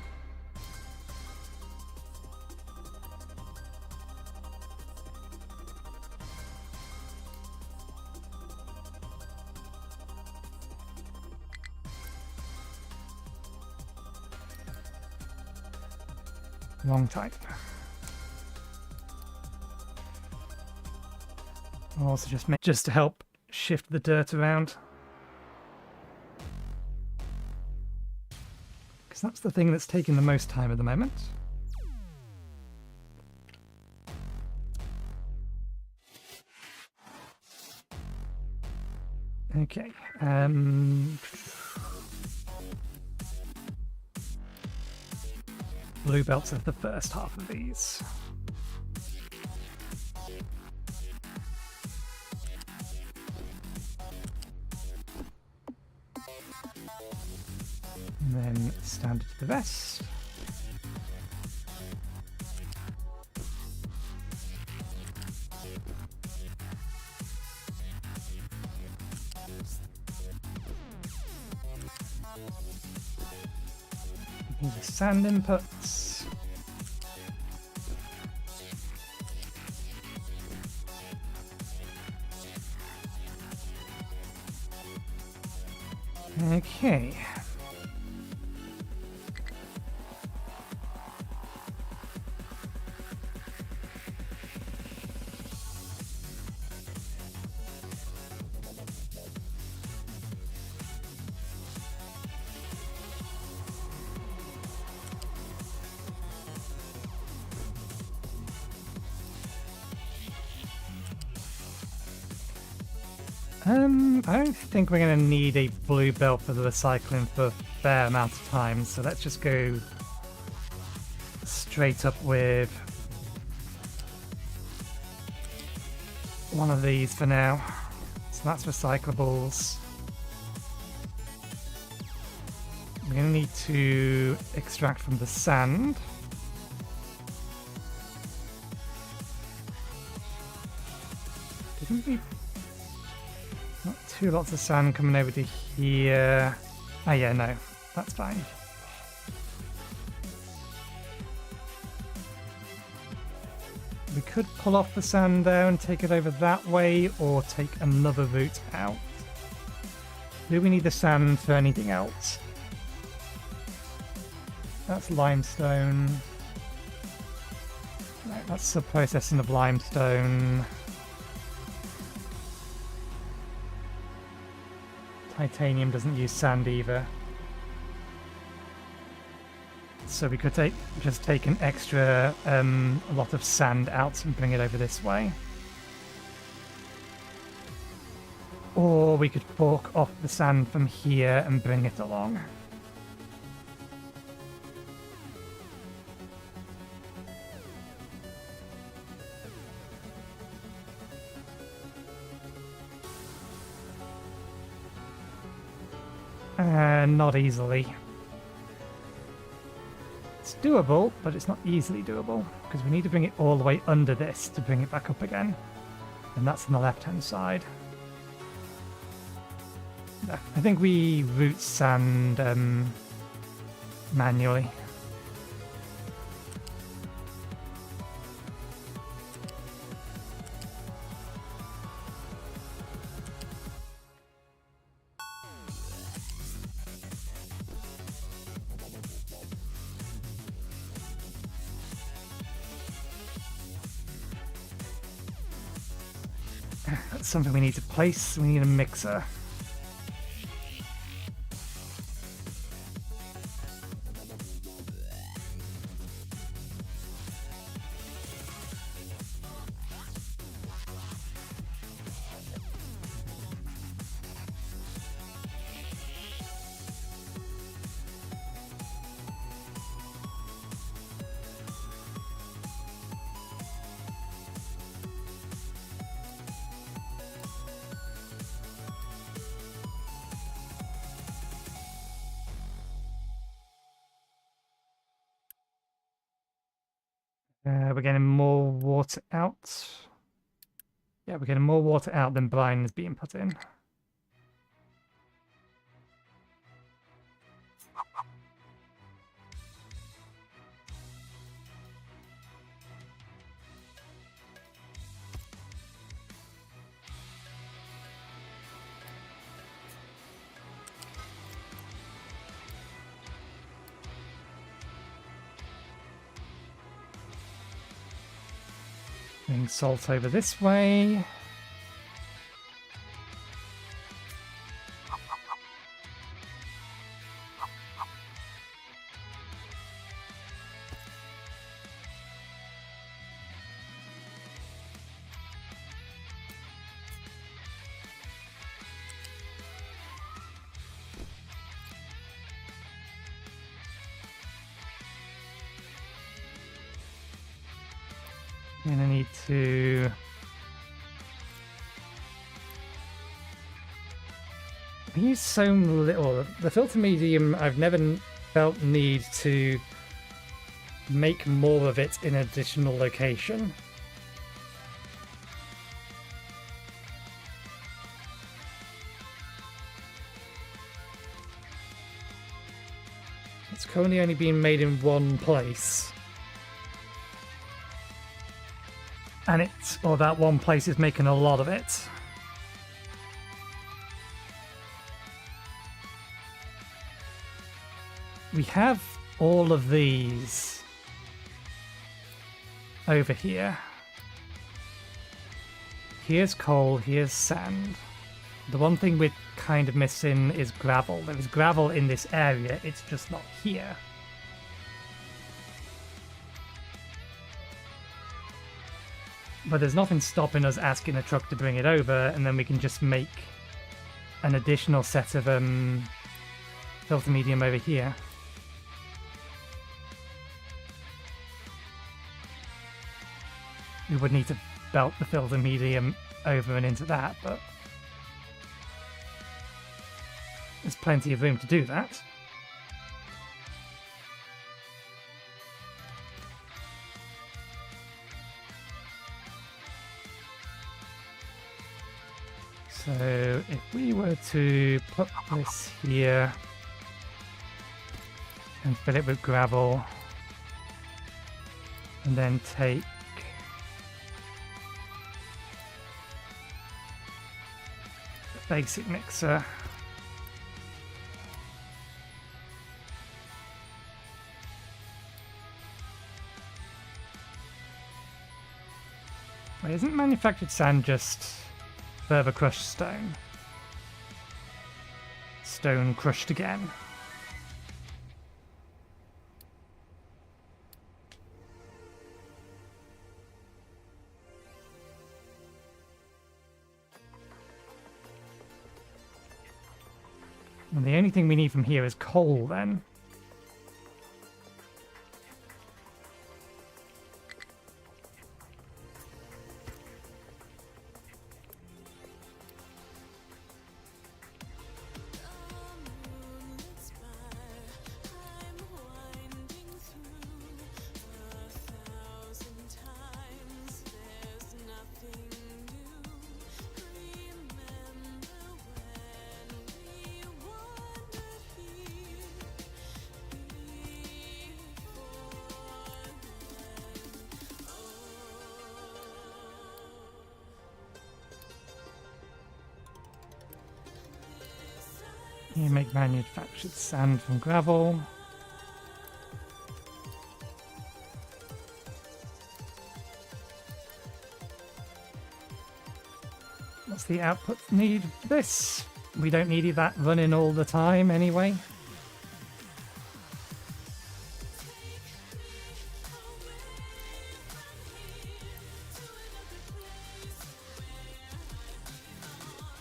Wrong type. I'll also just to help shift the dirt around. Because that's the thing that's taking the most time at the moment. Okay. Blue belts are the first half of these. And then standard to the rest. Here's the sand inputs. Okay. I don't think we're going to need a blue belt for the recycling for a fair amount of time, so let's just go straight up with one of these for now. So that's recyclables. We're going to need to extract from the sand. Didn't we... Not too lots of sand coming over to here. Oh yeah, no, that's fine. We could pull off the sand there and take it over that way, or take another route out. Do we need the sand for anything else? That's limestone. Right, that's sub-processing of limestone. Titanium doesn't use sand either. So we could just take an extra lot of sand out and bring it over this way. Or we could fork off the sand from here and bring it along. Not easily. It's doable, but it's not easily doable, because we need to bring it all the way under this to bring it back up again. And that's on the left-hand side. I think we route sand manually. That's something we need to place. We need a mixer. We're getting more water out. Yeah, we're getting more water out than brine is being put in. Bring salt over this way. And I need to use so little. The filter medium, I've never felt need to make more of it in an additional location. It's currently only being made in one place. And that one place is making a lot of it. We have all of these over here. Here's coal, here's sand. The one thing we're kind of missing is gravel. There is gravel in this area, it's just not here. But there's nothing stopping us asking a truck to bring it over, and then we can just make an additional set of filter medium over here. we would need to belt the filter medium over and into that, but there's plenty of room to do that. So if we were to put this here and fill it with gravel, and then take the basic mixer, wait, isn't manufactured sand just further crushed stone? Stone crushed again. And the only thing we need from here is coal, then. You make manufactured sand from gravel. What's the output need for this? We don't need that running all the time anyway.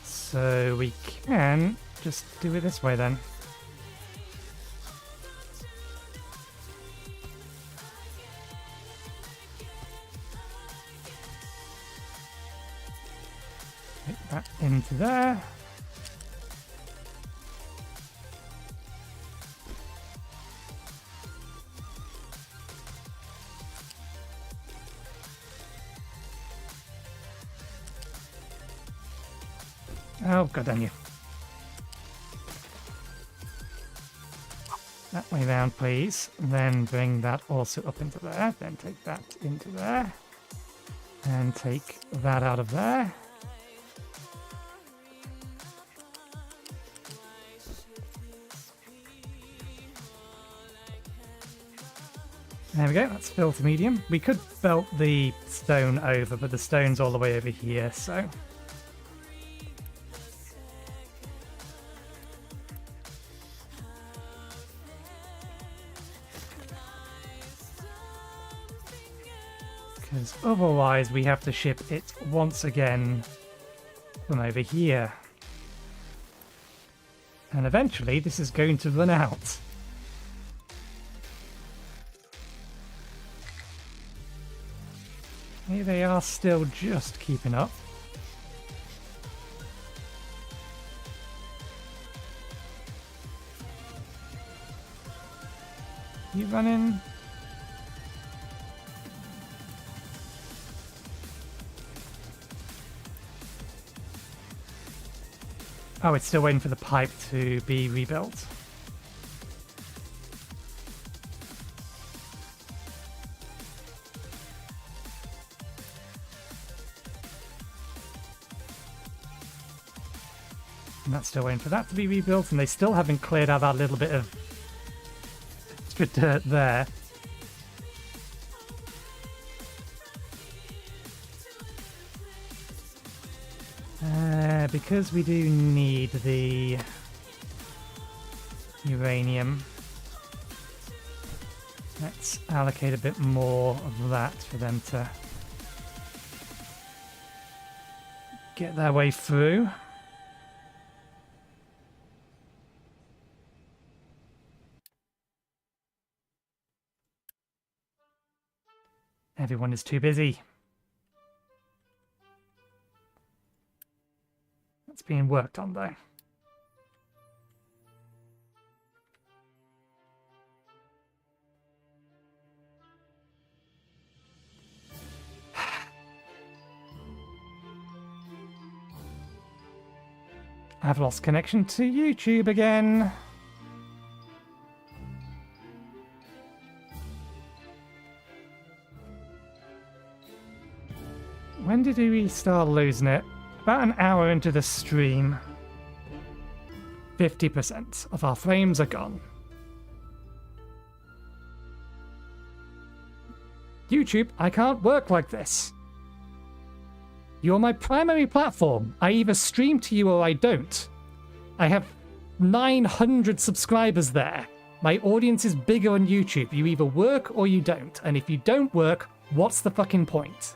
So we can just do it this way then. Take that into there. Oh, god damn you. That way round, please. Then bring that also up into there. Then take that into there. And take that out of there. There we go, that's filter medium. We could belt the stone over, but the stone's all the way over here, so... Because otherwise we have to ship it once again from over here. And eventually this is going to run out. Here they are still just keeping up. You running? Oh, it's still waiting for the pipe to be rebuilt. And that's still waiting for that to be rebuilt, and they still haven't cleared out that little bit of extra dirt there. Because we do need the uranium, let's allocate a bit more of that for them to get their way through. Everyone is too busy. being worked on though. I've lost connection to YouTube again. When did we start losing it? About an hour into the stream. 50% of our frames are gone. YouTube, I can't work like this. You're my primary platform. I either stream to you or I don't. I have 900 subscribers there. My audience is bigger on YouTube. You either work or you don't. And if you don't work, what's the fucking point?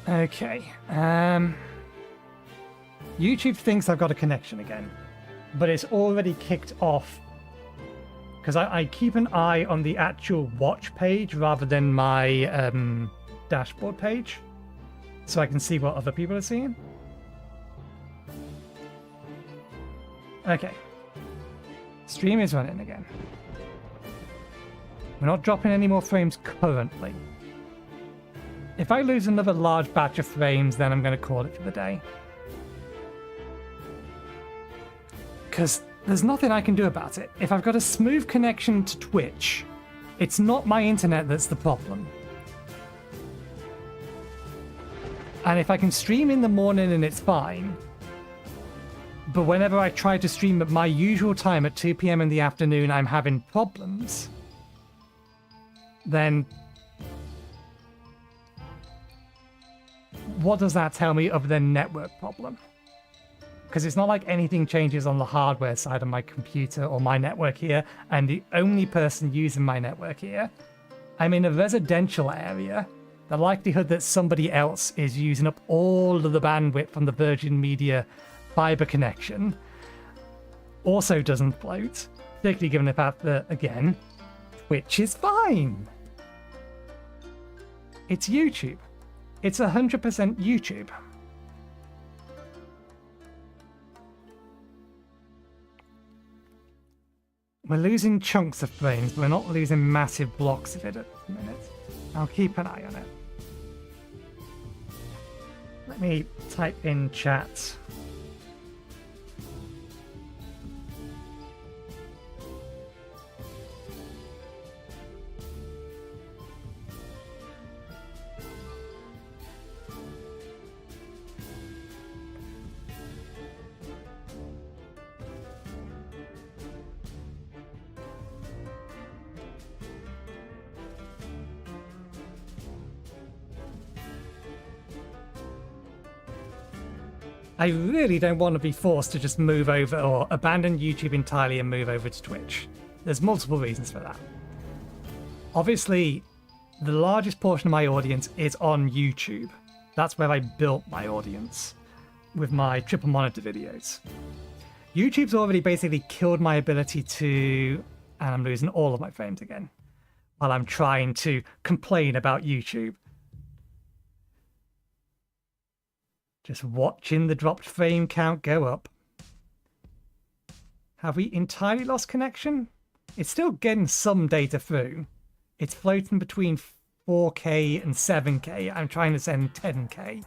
Okay, YouTube thinks I've got a connection again, but it's already kicked off because I keep an eye on the actual watch page rather than my dashboard page, so I can see what other people are seeing. Okay, stream is running again. We're not dropping any more frames currently. If I lose another large batch of frames, then I'm going to call it for the day. Because there's nothing I can do about it. If I've got a smooth connection to Twitch, it's not my internet that's the problem. And if I can stream in the morning and it's fine, but whenever I try to stream at my usual time at 2 PM in the afternoon, I'm having problems, then what does that tell me other than network problem? Because it's not like anything changes on the hardware side of my computer or my network here. I'm the only person using my network here. I'm in a residential area. The likelihood that somebody else is using up all of the bandwidth from the Virgin Media fiber connection also doesn't float, particularly given the fact that, again, Twitch is fine. It's YouTube. It's 100% YouTube. We're losing chunks of frames, but we're not losing massive blocks of it at the minute. I'll keep an eye on it. Let me type in chat. I really don't want to be forced to just move over or abandon YouTube entirely and move over to Twitch. There's multiple reasons for that. Obviously, the largest portion of my audience is on YouTube. That's where I built my audience with my triple monitor videos. YouTube's already basically killed my ability to, and I'm losing all of my frames again, while I'm trying to complain about YouTube. Just watching the dropped frame count go up. Have we entirely lost connection? It's still getting some data through. It's floating between 4K and 7K. I'm trying to send 10K.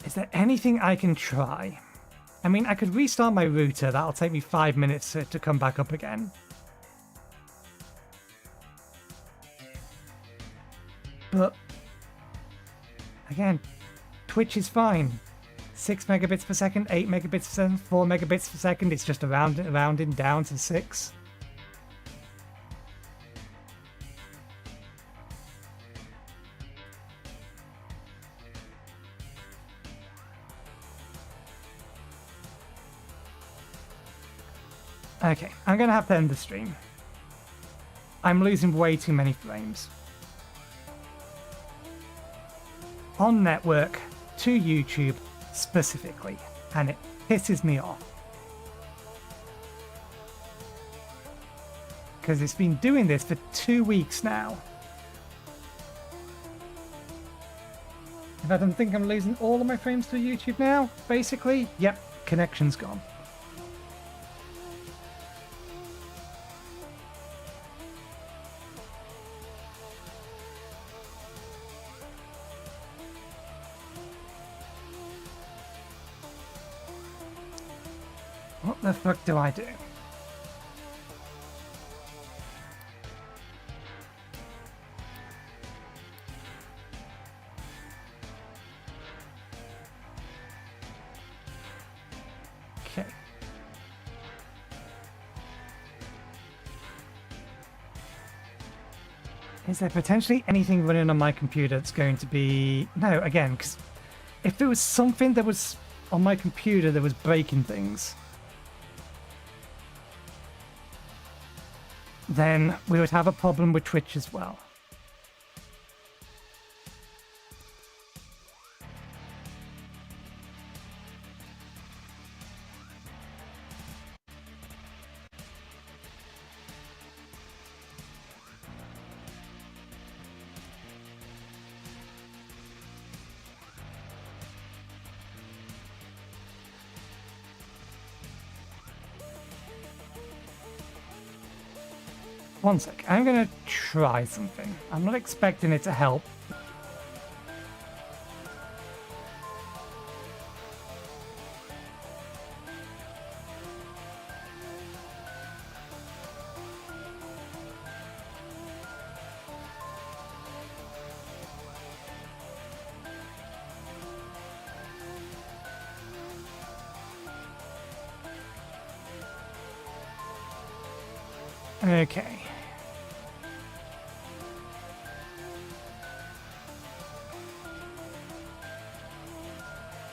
Is there anything I can try? I mean, I could restart my router. That'll take me 5 minutes to come back up again. But again, Twitch is fine. 6 megabits per second, 8 megabits per second, 4 megabits per second. It's just rounding down to 6. Okay, I'm gonna have to end the stream. I'm losing way too many frames. on network to YouTube specifically, and it pisses me off. Because it's been doing this for 2 weeks now. If I don't think I'm losing all of my frames to YouTube now, basically, yep, connection's gone. What the fuck do I do? Okay. Is there potentially anything running on my computer that's going to be... No, again, because if there was something that was on my computer that was breaking things, then we would have a problem with Twitch as well. One sec, I'm gonna try something. I'm not expecting it to help. Okay.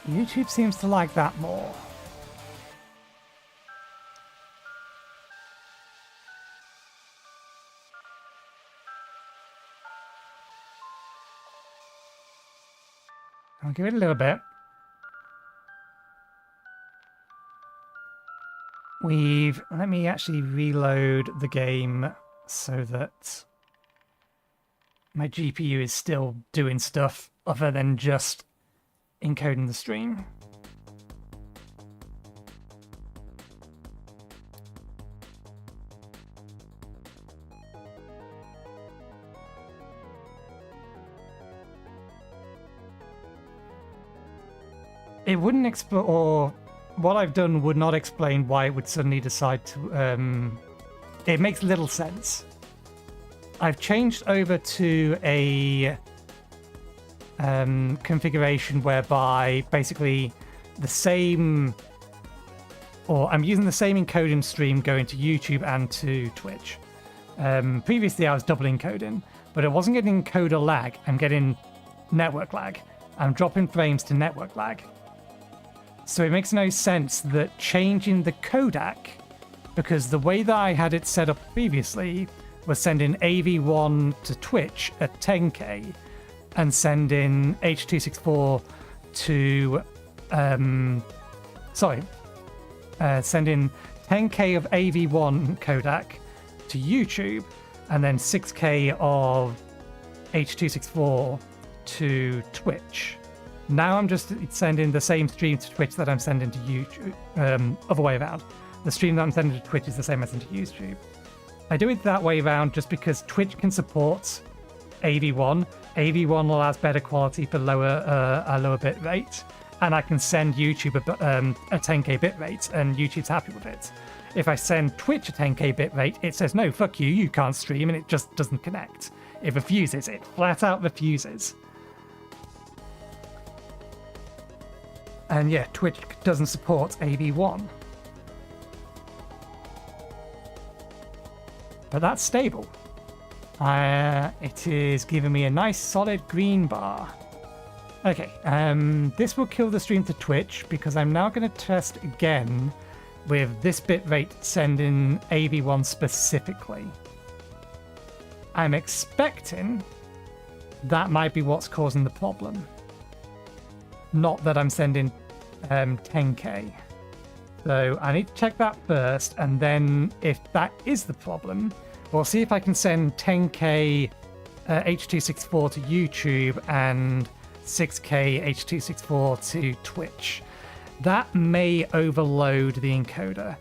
YouTube seems to like that more. I'll give it a little bit. Let me actually reload the game so that my GPU is still doing stuff other than just encoding the stream. It wouldn't explain, or what I've done would not explain why it would suddenly decide to, it makes little sense. I've changed over to a configuration whereby basically the same, or I'm using the same encoding stream going to YouTube and to Twitch. Previously I was double encoding, but it wasn't getting encoder lag, I'm getting network lag. I'm dropping frames to network lag. So it makes no sense that changing the codec, because the way that I had it set up previously was sending AV1 to Twitch at 10K and sending H.264 to, sending 10K of AV1 codec to YouTube and then 6K of H.264 to Twitch. Now I'm just sending the same stream to Twitch that I'm sending to YouTube, other way around. The stream that I'm sending to Twitch is the same as I send to YouTube. I do it that way around just because Twitch can support AV1. AV1 allows better quality for a lower bit rate, and I can send YouTube a 10K bit rate, and YouTube's happy with it. If I send Twitch a 10K bit rate, it says, no, fuck you, you can't stream, and it just doesn't connect. It refuses, it flat out refuses. And yeah, Twitch doesn't support AV1. But that's stable. It is giving me a nice solid green bar. Okay, this will kill the stream to Twitch because I'm now going to test again with this bitrate sending AV1 specifically. I'm expecting that might be what's causing the problem. not that I'm sending 10K. So I need to check that first, and then if that is the problem, we'll see if I can send 10K H.264 to YouTube and 6K H.264 to Twitch. That may overload the encoder.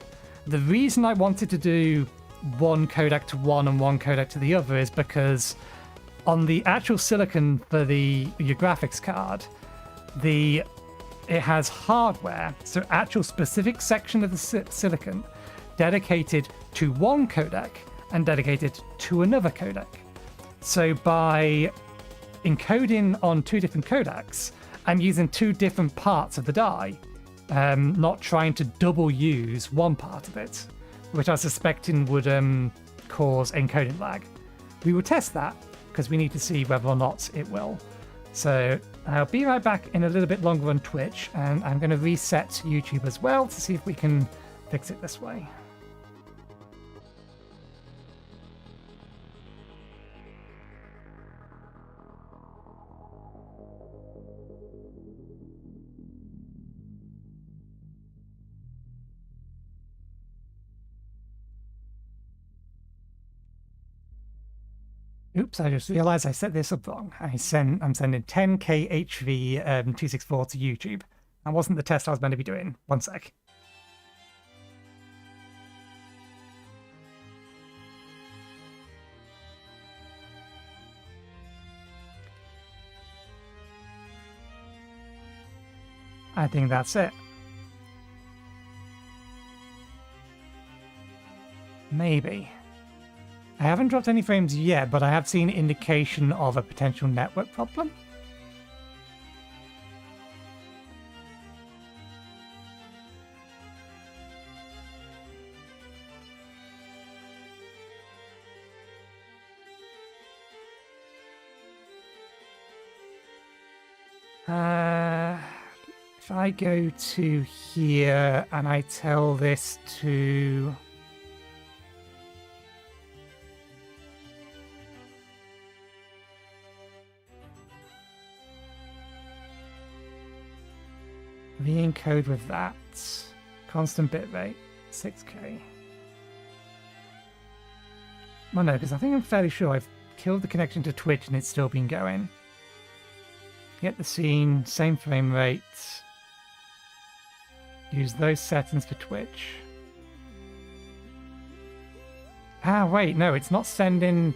The reason I wanted to do one codec to one and one codec to the other is because on the actual silicon for your graphics card, it has hardware, so actual specific section of the silicon dedicated to one codec and dedicated to another codec. So by encoding on two different codecs, I'm using two different parts of the die, not trying to double use one part of it, which I was suspecting would cause encoding lag. We will test that because we need to see whether or not it will. So I'll be right back in a little bit longer on Twitch, and I'm going to reset YouTube as well to see if we can fix it this way. Oops, I just realized I set this up wrong. I'm sending 10K HV 264 to YouTube. That wasn't the test I was meant to be doing. One sec. I think that's it. Maybe. I haven't dropped any frames yet, but I have seen indication of a potential network problem. If I go to here and I tell this to... re-encode with that. Constant bitrate, 6K. Well, no, because I think I'm fairly sure I've killed the connection to Twitch and it's still been going. Get the scene, same frame rate. Use those settings for Twitch. Ah, wait, no, it's not sending...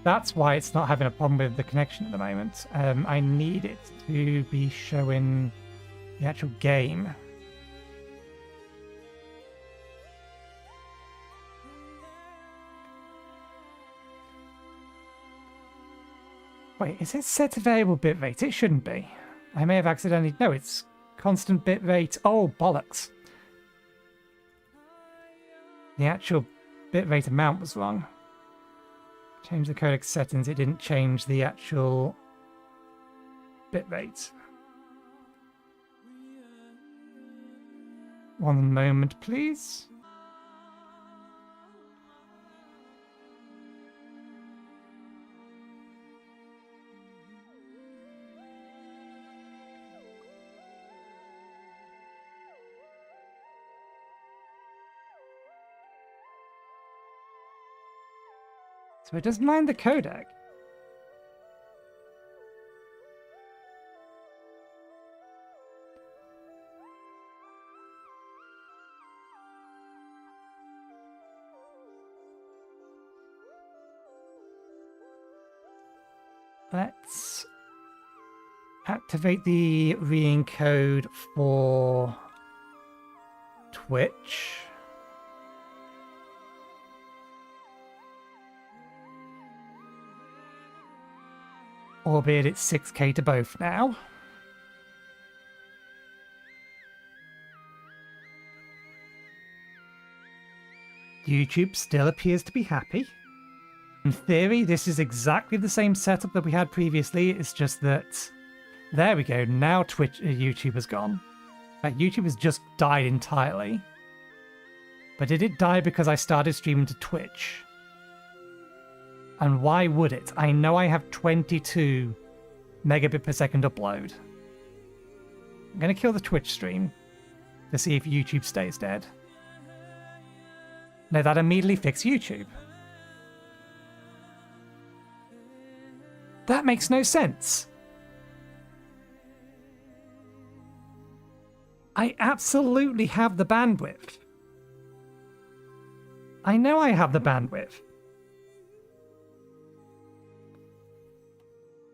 That's why it's not having a problem with the connection at the moment. I need it to be showing the actual game. Wait, is it set to variable bitrate? It shouldn't be. I may have accidentally... No, it's constant bitrate. Oh, bollocks. The actual bitrate amount was wrong. Change the codec settings. It didn't change the actual bitrate. One moment, please. So it doesn't mind the codec. Let's activate the re-encode for Twitch. Albeit it's 6K to both now. YouTube still appears to be happy. In theory, this is exactly the same setup that we had previously. It's just that... There we go. Now YouTube has gone. YouTube has just died entirely. But did it die because I started streaming to Twitch? And why would it? I know I have 22 megabit per second upload. I'm going to kill the Twitch stream to see if YouTube stays dead. No, that immediately fixed YouTube. That makes no sense. I absolutely have the bandwidth. I know I have the bandwidth.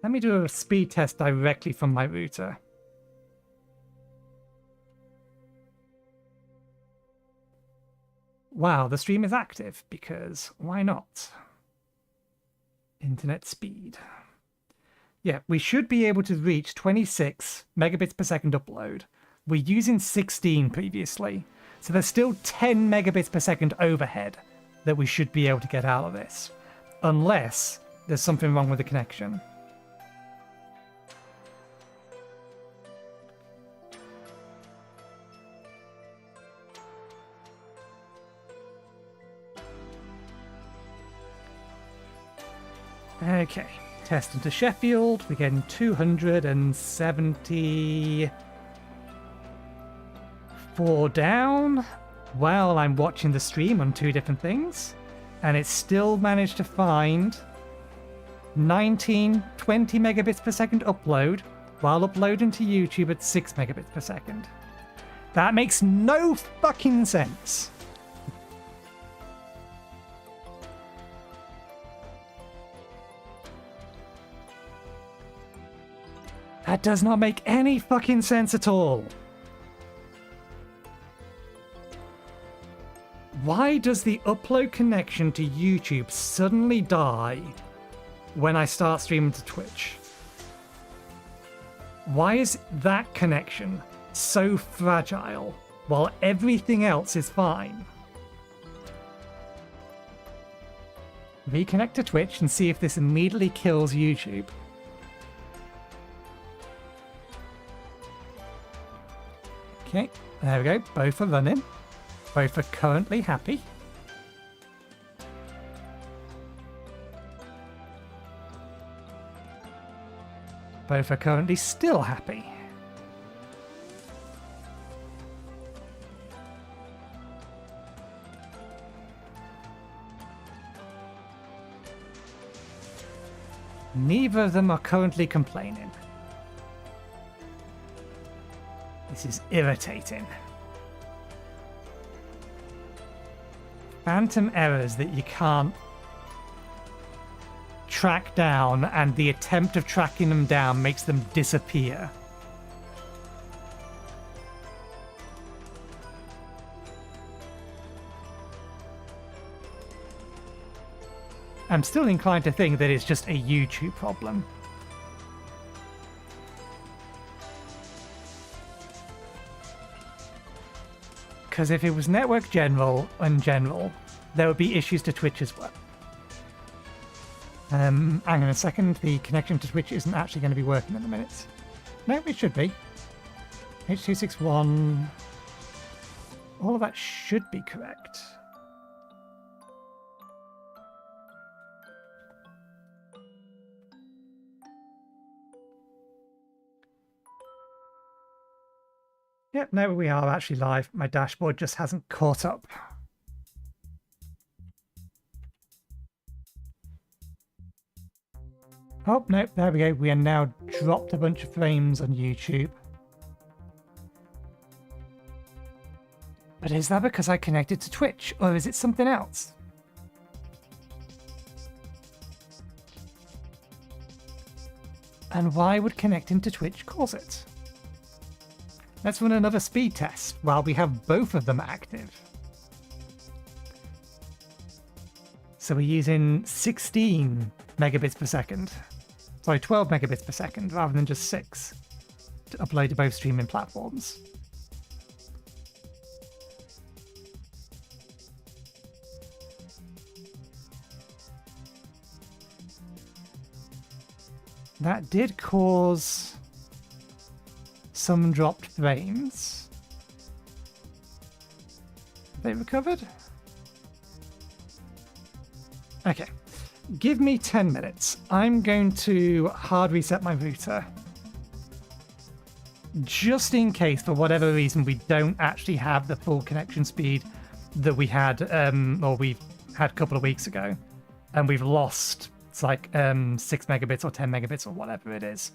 Let me do a speed test directly from my router. Wow, the stream is active, because why not? Internet speed. Yeah, we should be able to reach 26 megabits per second upload. We're using 16 previously, so there's still 10 megabits per second overhead that we should be able to get out of this, unless there's something wrong with the connection. Okay, test into Sheffield. We're getting 274 down while I'm watching the stream on two different things. And it's still managed to find 19, 20 megabits per second upload while uploading to YouTube at 6 megabits per second. That makes no fucking sense. That does not make any fucking sense at all. Why does the upload connection to YouTube suddenly die when I start streaming to Twitch? Why is that connection so fragile while everything else is fine? Reconnect to Twitch and see if this immediately kills YouTube. Okay, there we go. Both are running. Both are currently happy. Both are currently still happy. Neither of them are currently complaining. This is irritating. Phantom errors that you can't track down, and the attempt of tracking them down makes them disappear. I'm still inclined to think that it's just a YouTube problem. Because if it was network general, there would be issues to Twitch as well. Hang on a second, the connection to Twitch isn't actually going to be working in a minute. No, it should be. H261. All of that should be correct. Yep, now we are actually live. My dashboard just hasn't caught up. Oh, no, there we go. We are now dropped a bunch of frames on YouTube. But is that because I connected to Twitch, or is it something else? And why would connecting to Twitch cause it? Let's run another speed test while we have both of them active. So we're using 16 megabits per second. Sorry, 12 megabits per second rather than just 6 to upload to both streaming platforms. That did cause some dropped frames. Have they recovered? Okay. Give me 10 minutes. I'm going to hard reset my router. just in case, for whatever reason, we don't actually have the full connection speed that we had, or we had a couple of weeks ago, and we've lost, it's like 6 megabits or 10 megabits or whatever it is.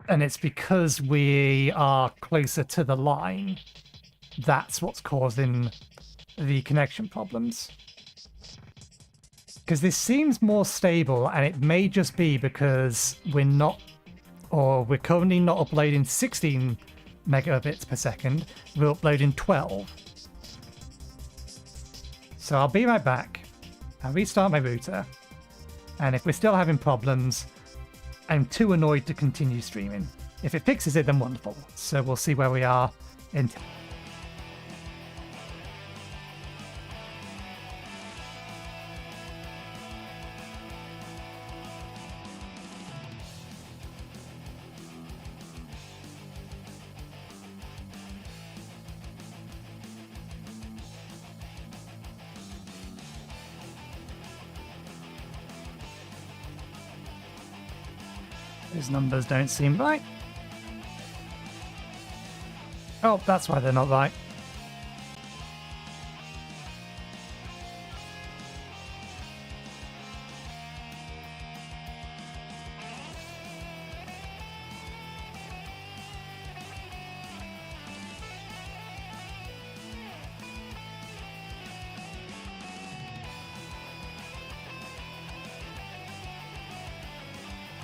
And it's because we are closer to the line. That's what's causing the connection problems. Because this seems more stable, and it may just be because we're currently not uploading 16 megabits per second, we're uploading 12. So I'll be right back. I'll restart my router, and if we're still having problems, I'm too annoyed to continue streaming. If it fixes it, then wonderful. So we'll see where we are in... Those numbers don't seem right. Oh, that's why they're not right.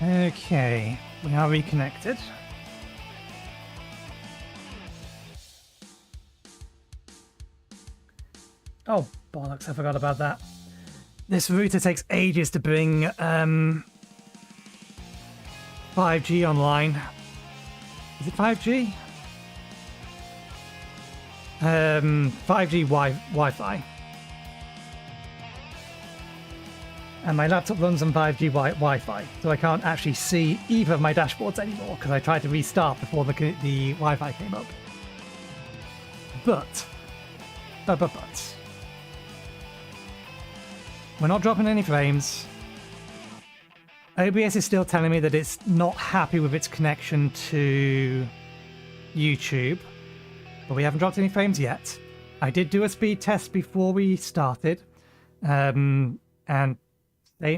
Okay, we are reconnected. Oh, bollocks, I forgot about that. This router takes ages to bring 5G online. Is it 5G? 5G Wi-Fi. And my laptop runs on 5G Wi-Fi, so I can't actually see either of my dashboards anymore because I tried to restart before the Wi-Fi came up. But, we're not dropping any frames. OBS is still telling me that it's not happy with its connection to YouTube, but we haven't dropped any frames yet. I did do a speed test before we started, and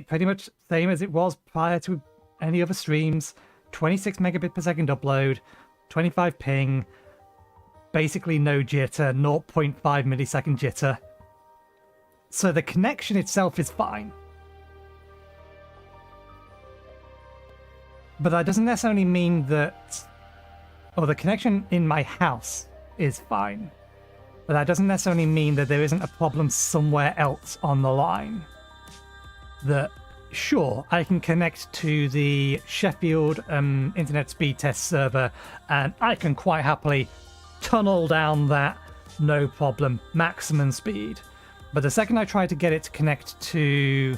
pretty much same as it was prior to any other streams. 26 megabit per second upload, 25 ping, basically no jitter, 0.5 millisecond jitter. So the connection itself is fine. But that doesn't necessarily mean that... Oh, the connection in my house is fine. But that doesn't necessarily mean that there isn't a problem somewhere else on the line. That, sure, I can connect to the Sheffield internet speed test server and I can quite happily tunnel down that, no problem, maximum speed. But the second I try to get it to connect to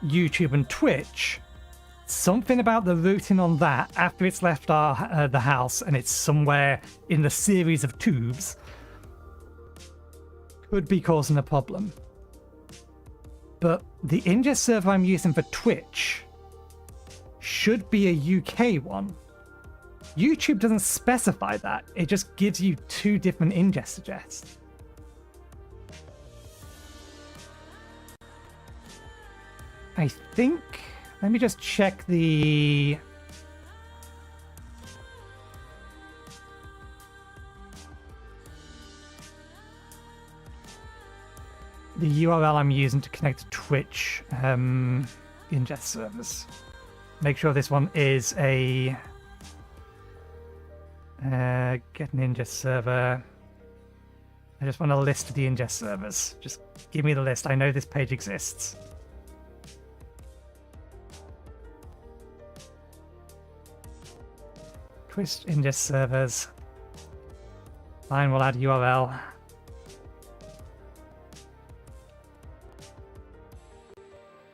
YouTube and Twitch, something about the routing on that after it's left the house and it's somewhere in the series of tubes could be causing a problem. But the Injest server I'm using for Twitch should be a UK one. YouTube doesn't specify that. It just gives you 2 different Injest suggests. I think... Let me just check the... the URL I'm using to connect to Twitch Injest servers. Make sure this one is a get an Injest server. I just want a list of the Injest servers. Just give me the list. I know this page exists. Twitch Injest servers. Fine, we'll add URL.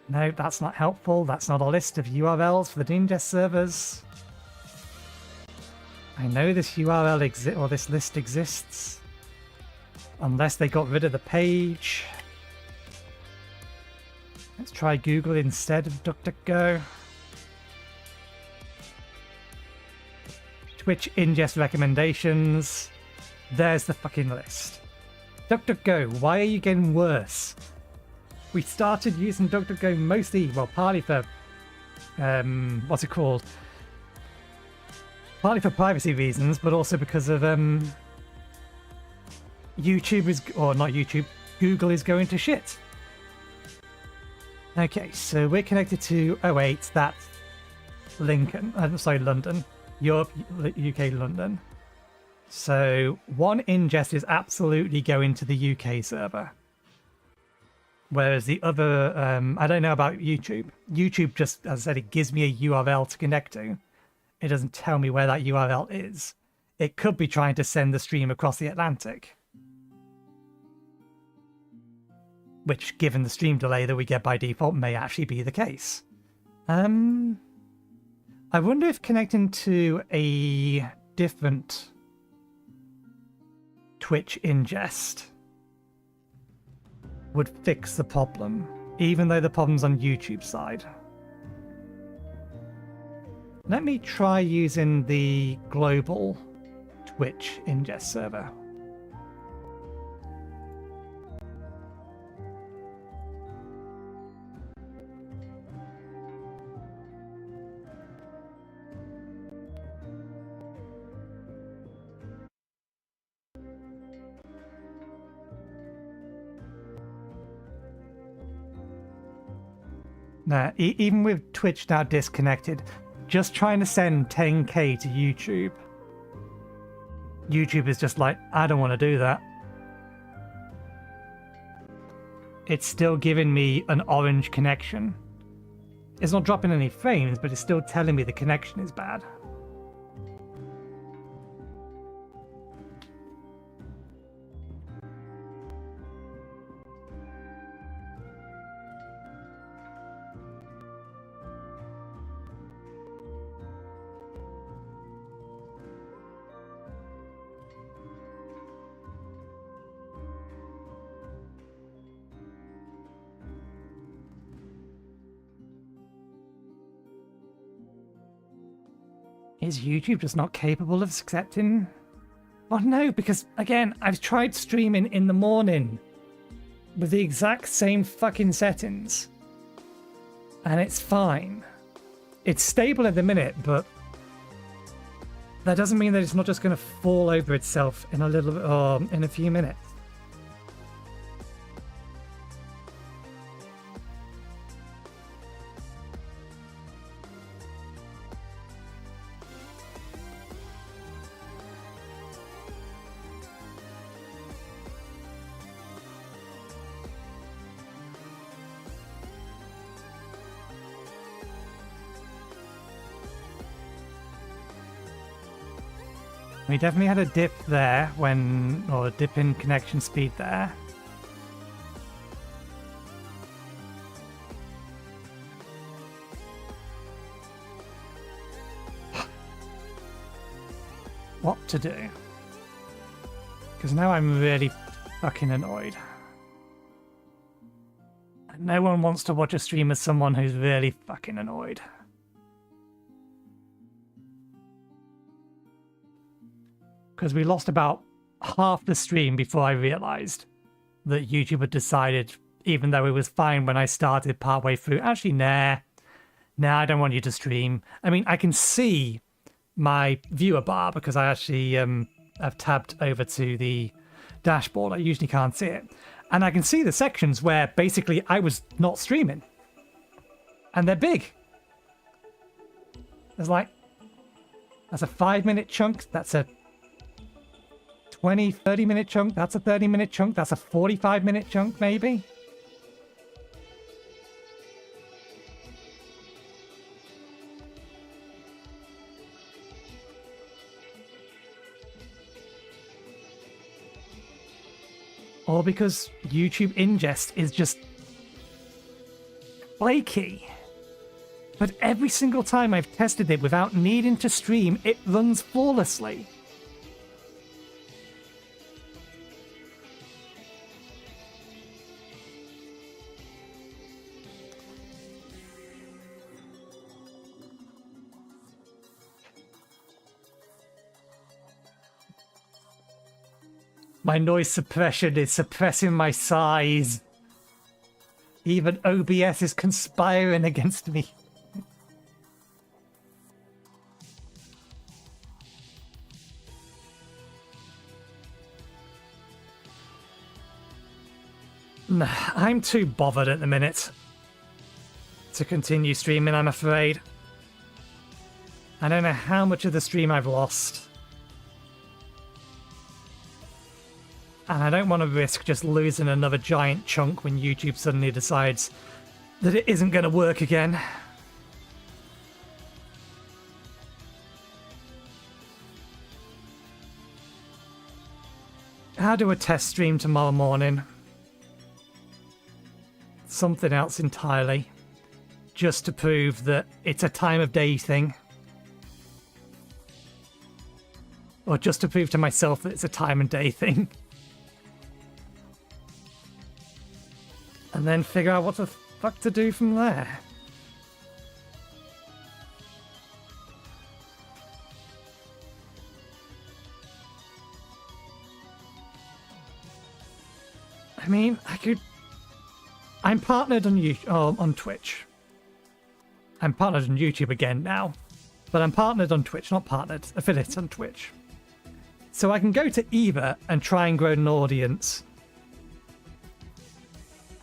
No, that's not helpful. That's not a list of URLs for the Injest servers. I know this URL exists, or this list exists. Unless they got rid of the page. Let's try Google instead of DuckDuckGo. Twitch ingest recommendations. There's the fucking list. DuckDuckGo, why are you getting worse? We started using DuckDuckGo mostly, well, partly for, what's it called? Partly for privacy reasons, but also because of, YouTube is, or not YouTube, Google is going to shit. Okay, so we're connected to 08, that's Lincoln, sorry, London. Europe, UK, London. So one ingest is absolutely going to the UK server. Whereas the other, I don't know about YouTube. YouTube just, as I said, it gives me a URL to connect to. It doesn't tell me where that URL is. It could be trying to send the stream across the Atlantic. Which, given the stream delay that we get by default, may actually be the case. I wonder if connecting to a different Twitch ingest would fix the problem, even though the problem's on YouTube side. Let me try using the global Twitch ingest server. Now, even with Twitch now disconnected, just trying to send 10k to YouTube. YouTube is just like, I don't want to do that. It's still giving me an orange connection. It's not dropping any frames, but it's still telling me the connection is bad. Is YouTube just not capable of accepting? Oh no, because again, I've tried streaming in the morning with the exact same fucking settings. And it's fine. It's stable at the minute, but that doesn't mean that it's not just going to fall over itself in a little or in a few minutes. We definitely had a dip there when, or a dip in connection speed there. What to do? Because now I'm really fucking annoyed. No one wants to watch a stream as someone who's really fucking annoyed. Because we lost about half the stream before I realised that YouTube had decided, even though it was fine when I started partway through, actually, nah, I don't want you to stream. I mean, I can see my viewer bar because I actually have tabbed over to the dashboard. I usually can't see it. And I can see the sections where basically I was not streaming. And they're big. There's like, that's a 5-minute chunk, that's a 30-minute chunk, that's a 30-minute chunk, that's a 45-minute chunk, maybe? Or because YouTube ingest is just flaky. But every single time I've tested it without needing to stream, it runs flawlessly. My noise suppression is suppressing my size. Even OBS is conspiring against me. Nah, I'm too bothered at the minute to continue streaming, I'm afraid. I don't know how much of the stream I've lost. And I don't want to risk just losing another giant chunk when YouTube suddenly decides that it isn't going to work again. I'll do a test stream tomorrow morning. Something else entirely. Just to prove that it's a time of day thing. Or just to prove to myself that it's a time and day thing. And then figure out what the fuck to do from there. I mean, I'm partnered on on Twitch. I'm partnered on YouTube again now. But I'm partnered on Twitch, not partnered. Affiliate on Twitch. So I can go to either and try and grow an audience.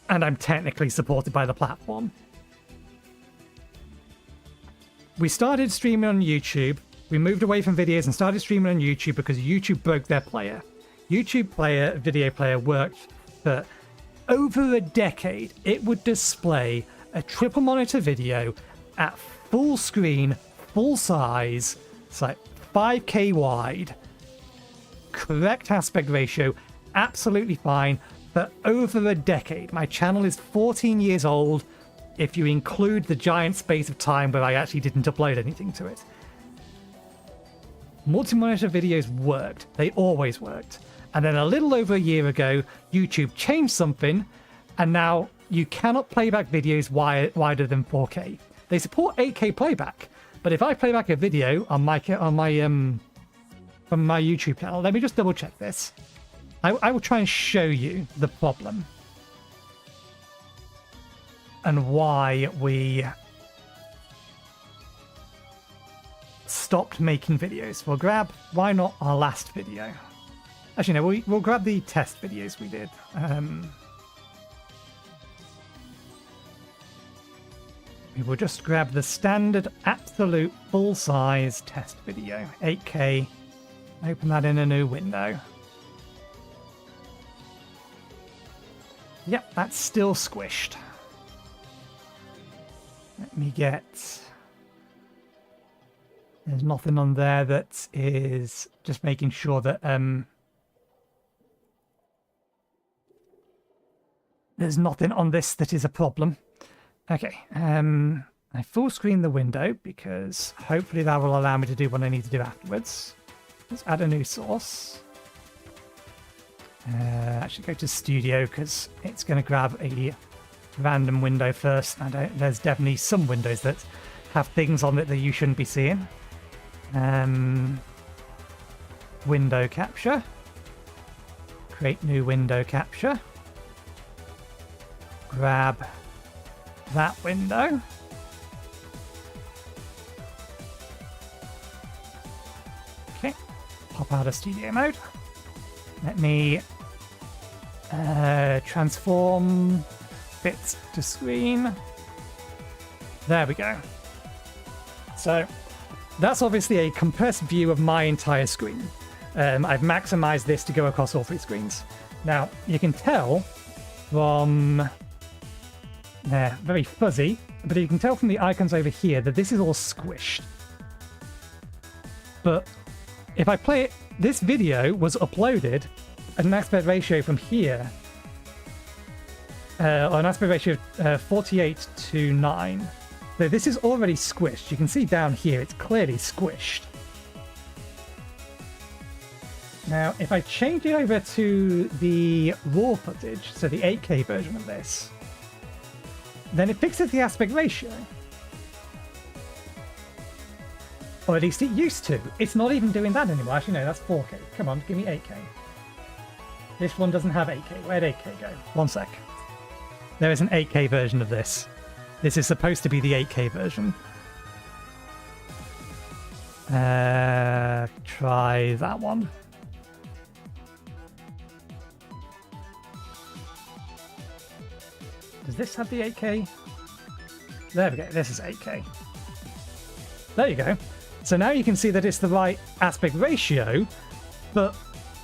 And I'm technically supported by the platform. We started streaming on YouTube. We moved away from videos and started streaming on YouTube because YouTube broke their player. YouTube player, video player, worked for over a decade. It would display a triple monitor video at full screen, full size. It's like 5K wide. Correct aspect ratio. Absolutely fine. For over a decade. My channel is 14 years old if you include the giant space of time where I actually didn't upload anything to it. Multi-monitor videos worked. They always worked. And then a little over a year ago, YouTube changed something, and now you cannot play back videos wider than 4K. They support 8K playback, but if I play back a video on my from my YouTube channel, let me just double check this. I will try and show you the problem and why we stopped making videos. We'll grab, why not our last video? Actually, no, we'll grab the test videos we did. We will just grab the standard absolute full-size test video, 8K. Open that in a new window. Yep, that's still squished. Let me get... There's nothing on there that is just making sure that there's nothing on this that is a problem. Okay, I full screen the window because hopefully that will allow me to do what I need to do afterwards. Let's add a new source. Actually go to Studio because it's going to grab a random window first. There's definitely some windows that have things on it that you shouldn't be seeing. Window capture. Create new window capture. Grab that window. Okay, pop out of studio mode. Let me transform bits to screen. There we go. So that's obviously a compressed view of my entire screen. I've maximized this to go across all three screens. Now, you can tell from... They're very fuzzy, but you can tell from the icons over here that this is all squished. But if I play it, this video was uploaded at an aspect ratio from here, or an aspect ratio of 48 to 9. So this is already squished. You can see down here, it's clearly squished. Now, if I change it over to the raw footage, so the 8K version of this, then it fixes the aspect ratio. Or at least it used to. It's not even doing that anymore. Actually, no, that's 4K. Come on, give me 8K. This one doesn't have 8K. Where'd 8K go? One sec. There is an 8K version of this. This is supposed to be the 8K version. Try that one. Does this have the 8K? There we go. This is 8K. There you go. So now you can see that it's the right aspect ratio, but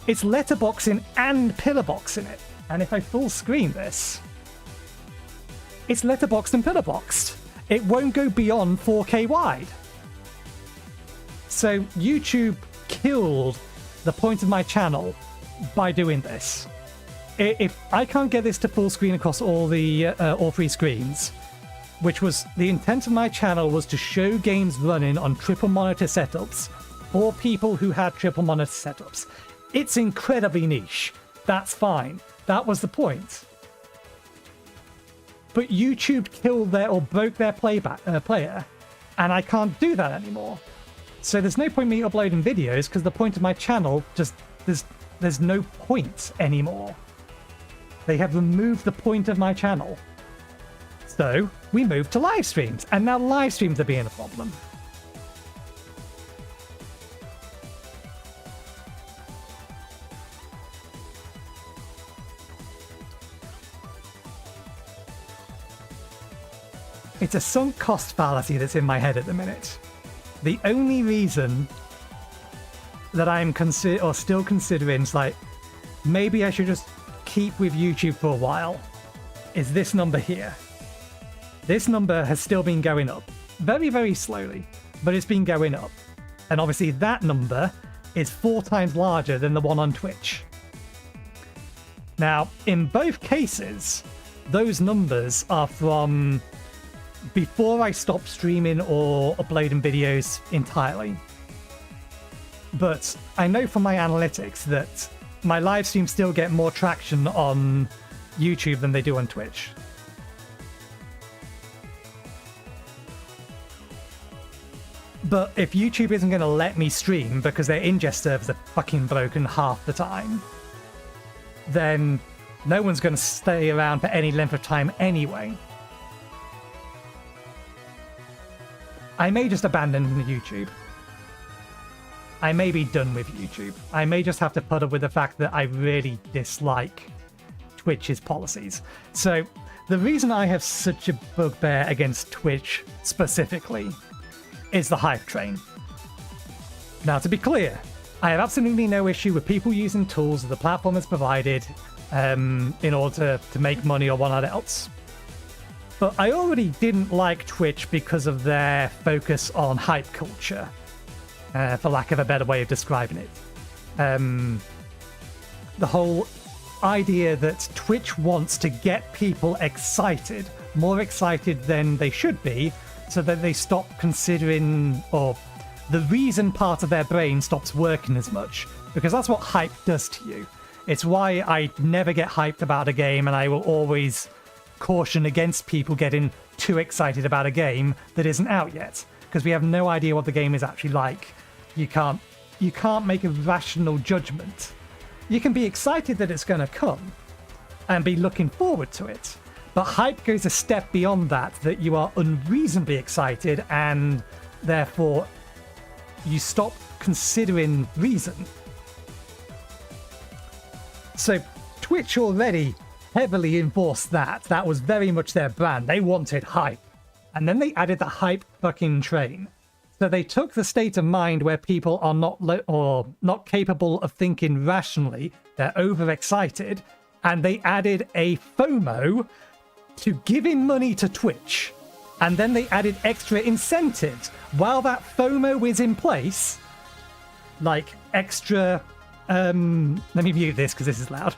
it's letterboxing and pillarboxing it. And if I full screen this, it's letterboxed and pillarboxed. It won't go beyond 4K wide. So YouTube killed the point of my channel by doing this. If I can't get this to full screen across all three screens, which was the intent of my channel, was to show games running on triple monitor setups for people who had triple monitor setups. It's incredibly niche. That's fine. That was the point. But YouTube killed or broke their player, and I can't do that anymore. So there's no point me uploading videos because the point of my channel just there's no point anymore. They have removed the point of my channel. So we moved to live streams, and now live streams are being a problem. It's a sunk cost fallacy that's in my head at the minute. The only reason that I'm still considering, like, maybe I should just keep with YouTube for a while, is this number here. This number has still been going up. Very, very slowly, but it's been going up. And obviously that number is 4 times larger than the one on Twitch. Now, in both cases, those numbers are from before I stopped streaming or uploading videos entirely. But I know from my analytics that my live streams still get more traction on YouTube than they do on Twitch. But if YouTube isn't going to let me stream because their ingest servers are fucking broken half the time, then no one's going to stay around for any length of time anyway. I may just abandon YouTube. I may be done with YouTube. I may just have to put up with the fact that I really dislike Twitch's policies. So the reason I have such a bugbear against Twitch specifically is the hype train. Now, to be clear, I have absolutely no issue with people using tools that the platform has provided in order to make money or whatnot else. But I already didn't like Twitch because of their focus on hype culture, for lack of a better way of describing it. The whole idea that Twitch wants to get people excited, more excited than they should be, so that they stop considering, or the reason part of their brain stops working as much, because that's what hype does to you. It's why I never get hyped about a game, and I will always caution against people getting too excited about a game that isn't out yet, because we have no idea what the game is actually like. You can't make a rational judgment. You can be excited that it's going to come and be looking forward to it, but hype goes a step beyond that you are unreasonably excited, and therefore you stop considering reason. So Twitch already heavily enforced that. That was very much their brand. They wanted hype. And then they added the hype fucking train. So they took the state of mind where people are not capable of thinking rationally, they're overexcited, and they added a FOMO to giving money to Twitch. And then they added extra incentives. While that FOMO is in place, like extra... let me mute this because this is loud.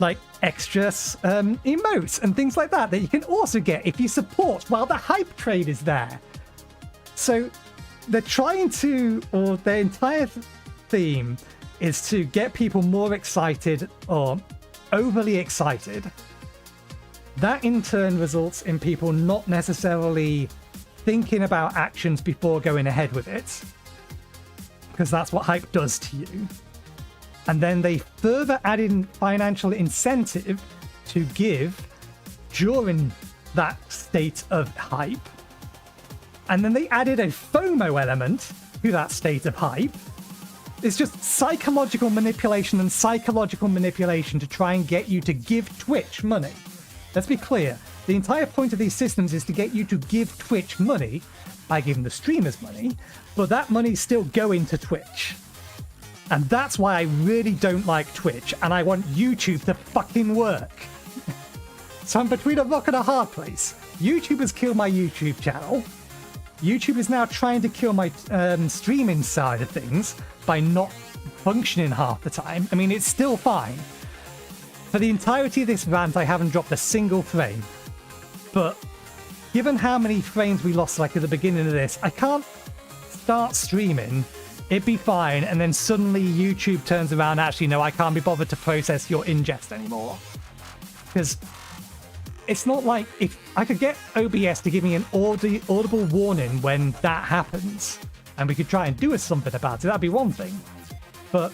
Like extra emotes and things like that you can also get if you support while the hype train is there. So they're trying to, or their entire theme is to get people more excited or overly excited. That in turn results in people not necessarily thinking about actions before going ahead with it, because that's what hype does to you. And then they further added financial incentive to give during that state of hype. And then they added a FOMO element to that state of hype. It's just psychological manipulation and psychological manipulation to try and get you to give Twitch money. Let's be clear. The entire point of these systems is to get you to give Twitch money by giving the streamers money, but that money's still going to Twitch. And that's why I really don't like Twitch, and I want YouTube to fucking work. So I'm between a rock and a hard place. YouTube has killed my YouTube channel. YouTube is now trying to kill my streaming side of things by not functioning half the time. I mean, it's still fine. For the entirety of this rant, I haven't dropped a single frame. But given how many frames we lost like at the beginning of this, I can't start streaming, it'd be fine, and then suddenly YouTube turns around, actually, no, I can't be bothered to process your ingest anymore. Because it's not like if I could get OBS to give me an audible warning when that happens, and we could try and do something about it, that'd be one thing. But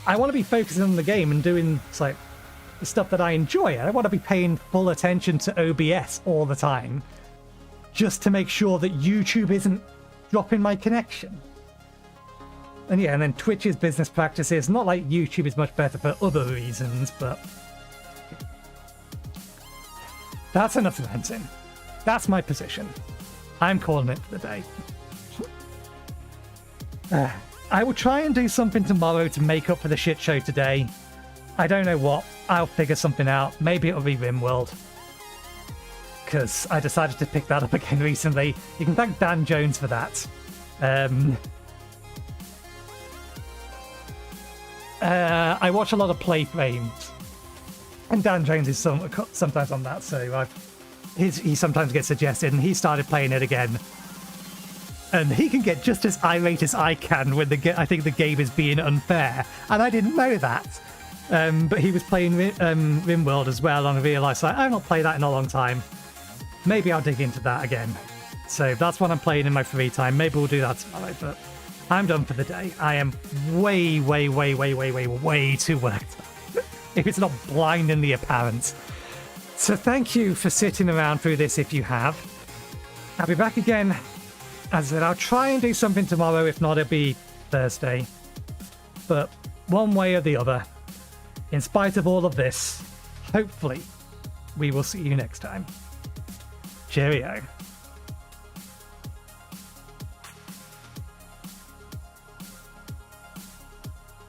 I want to be focusing on the game and doing like the stuff that I enjoy. I don't want to be paying full attention to OBS all the time just to make sure that YouTube isn't dropping my connection. And yeah, and then Twitch's business practices, not like YouTube is much better for other reasons, but that's enough ranting. That's my position. I'm calling it for the day. I will try and do something tomorrow to make up for the shit show today. I don't know what. I'll figure something out. Maybe it'll be RimWorld, because I decided to pick that up again recently. You can thank Dan Jones for that. I watch a lot of play frames, and Dan Jones is sometimes on that, so he sometimes gets suggested, and he started playing it again. And he can get just as irate as I can when I think the game is being unfair, and I didn't know that. But he was playing RimWorld as well, and I realised like, I've not played that in a long time. Maybe I'll dig into that again. So that's what I'm playing in my free time. Maybe we'll do that tomorrow, but I'm done for the day. I am way too worked up, if it's not blindingly apparent. So thank you for sitting around through this if you have. I'll be back again. As I said, I'll try and do something tomorrow. If not, it'll be Thursday. But one way or the other, in spite of all of this, hopefully we will see you next time. Cheerio.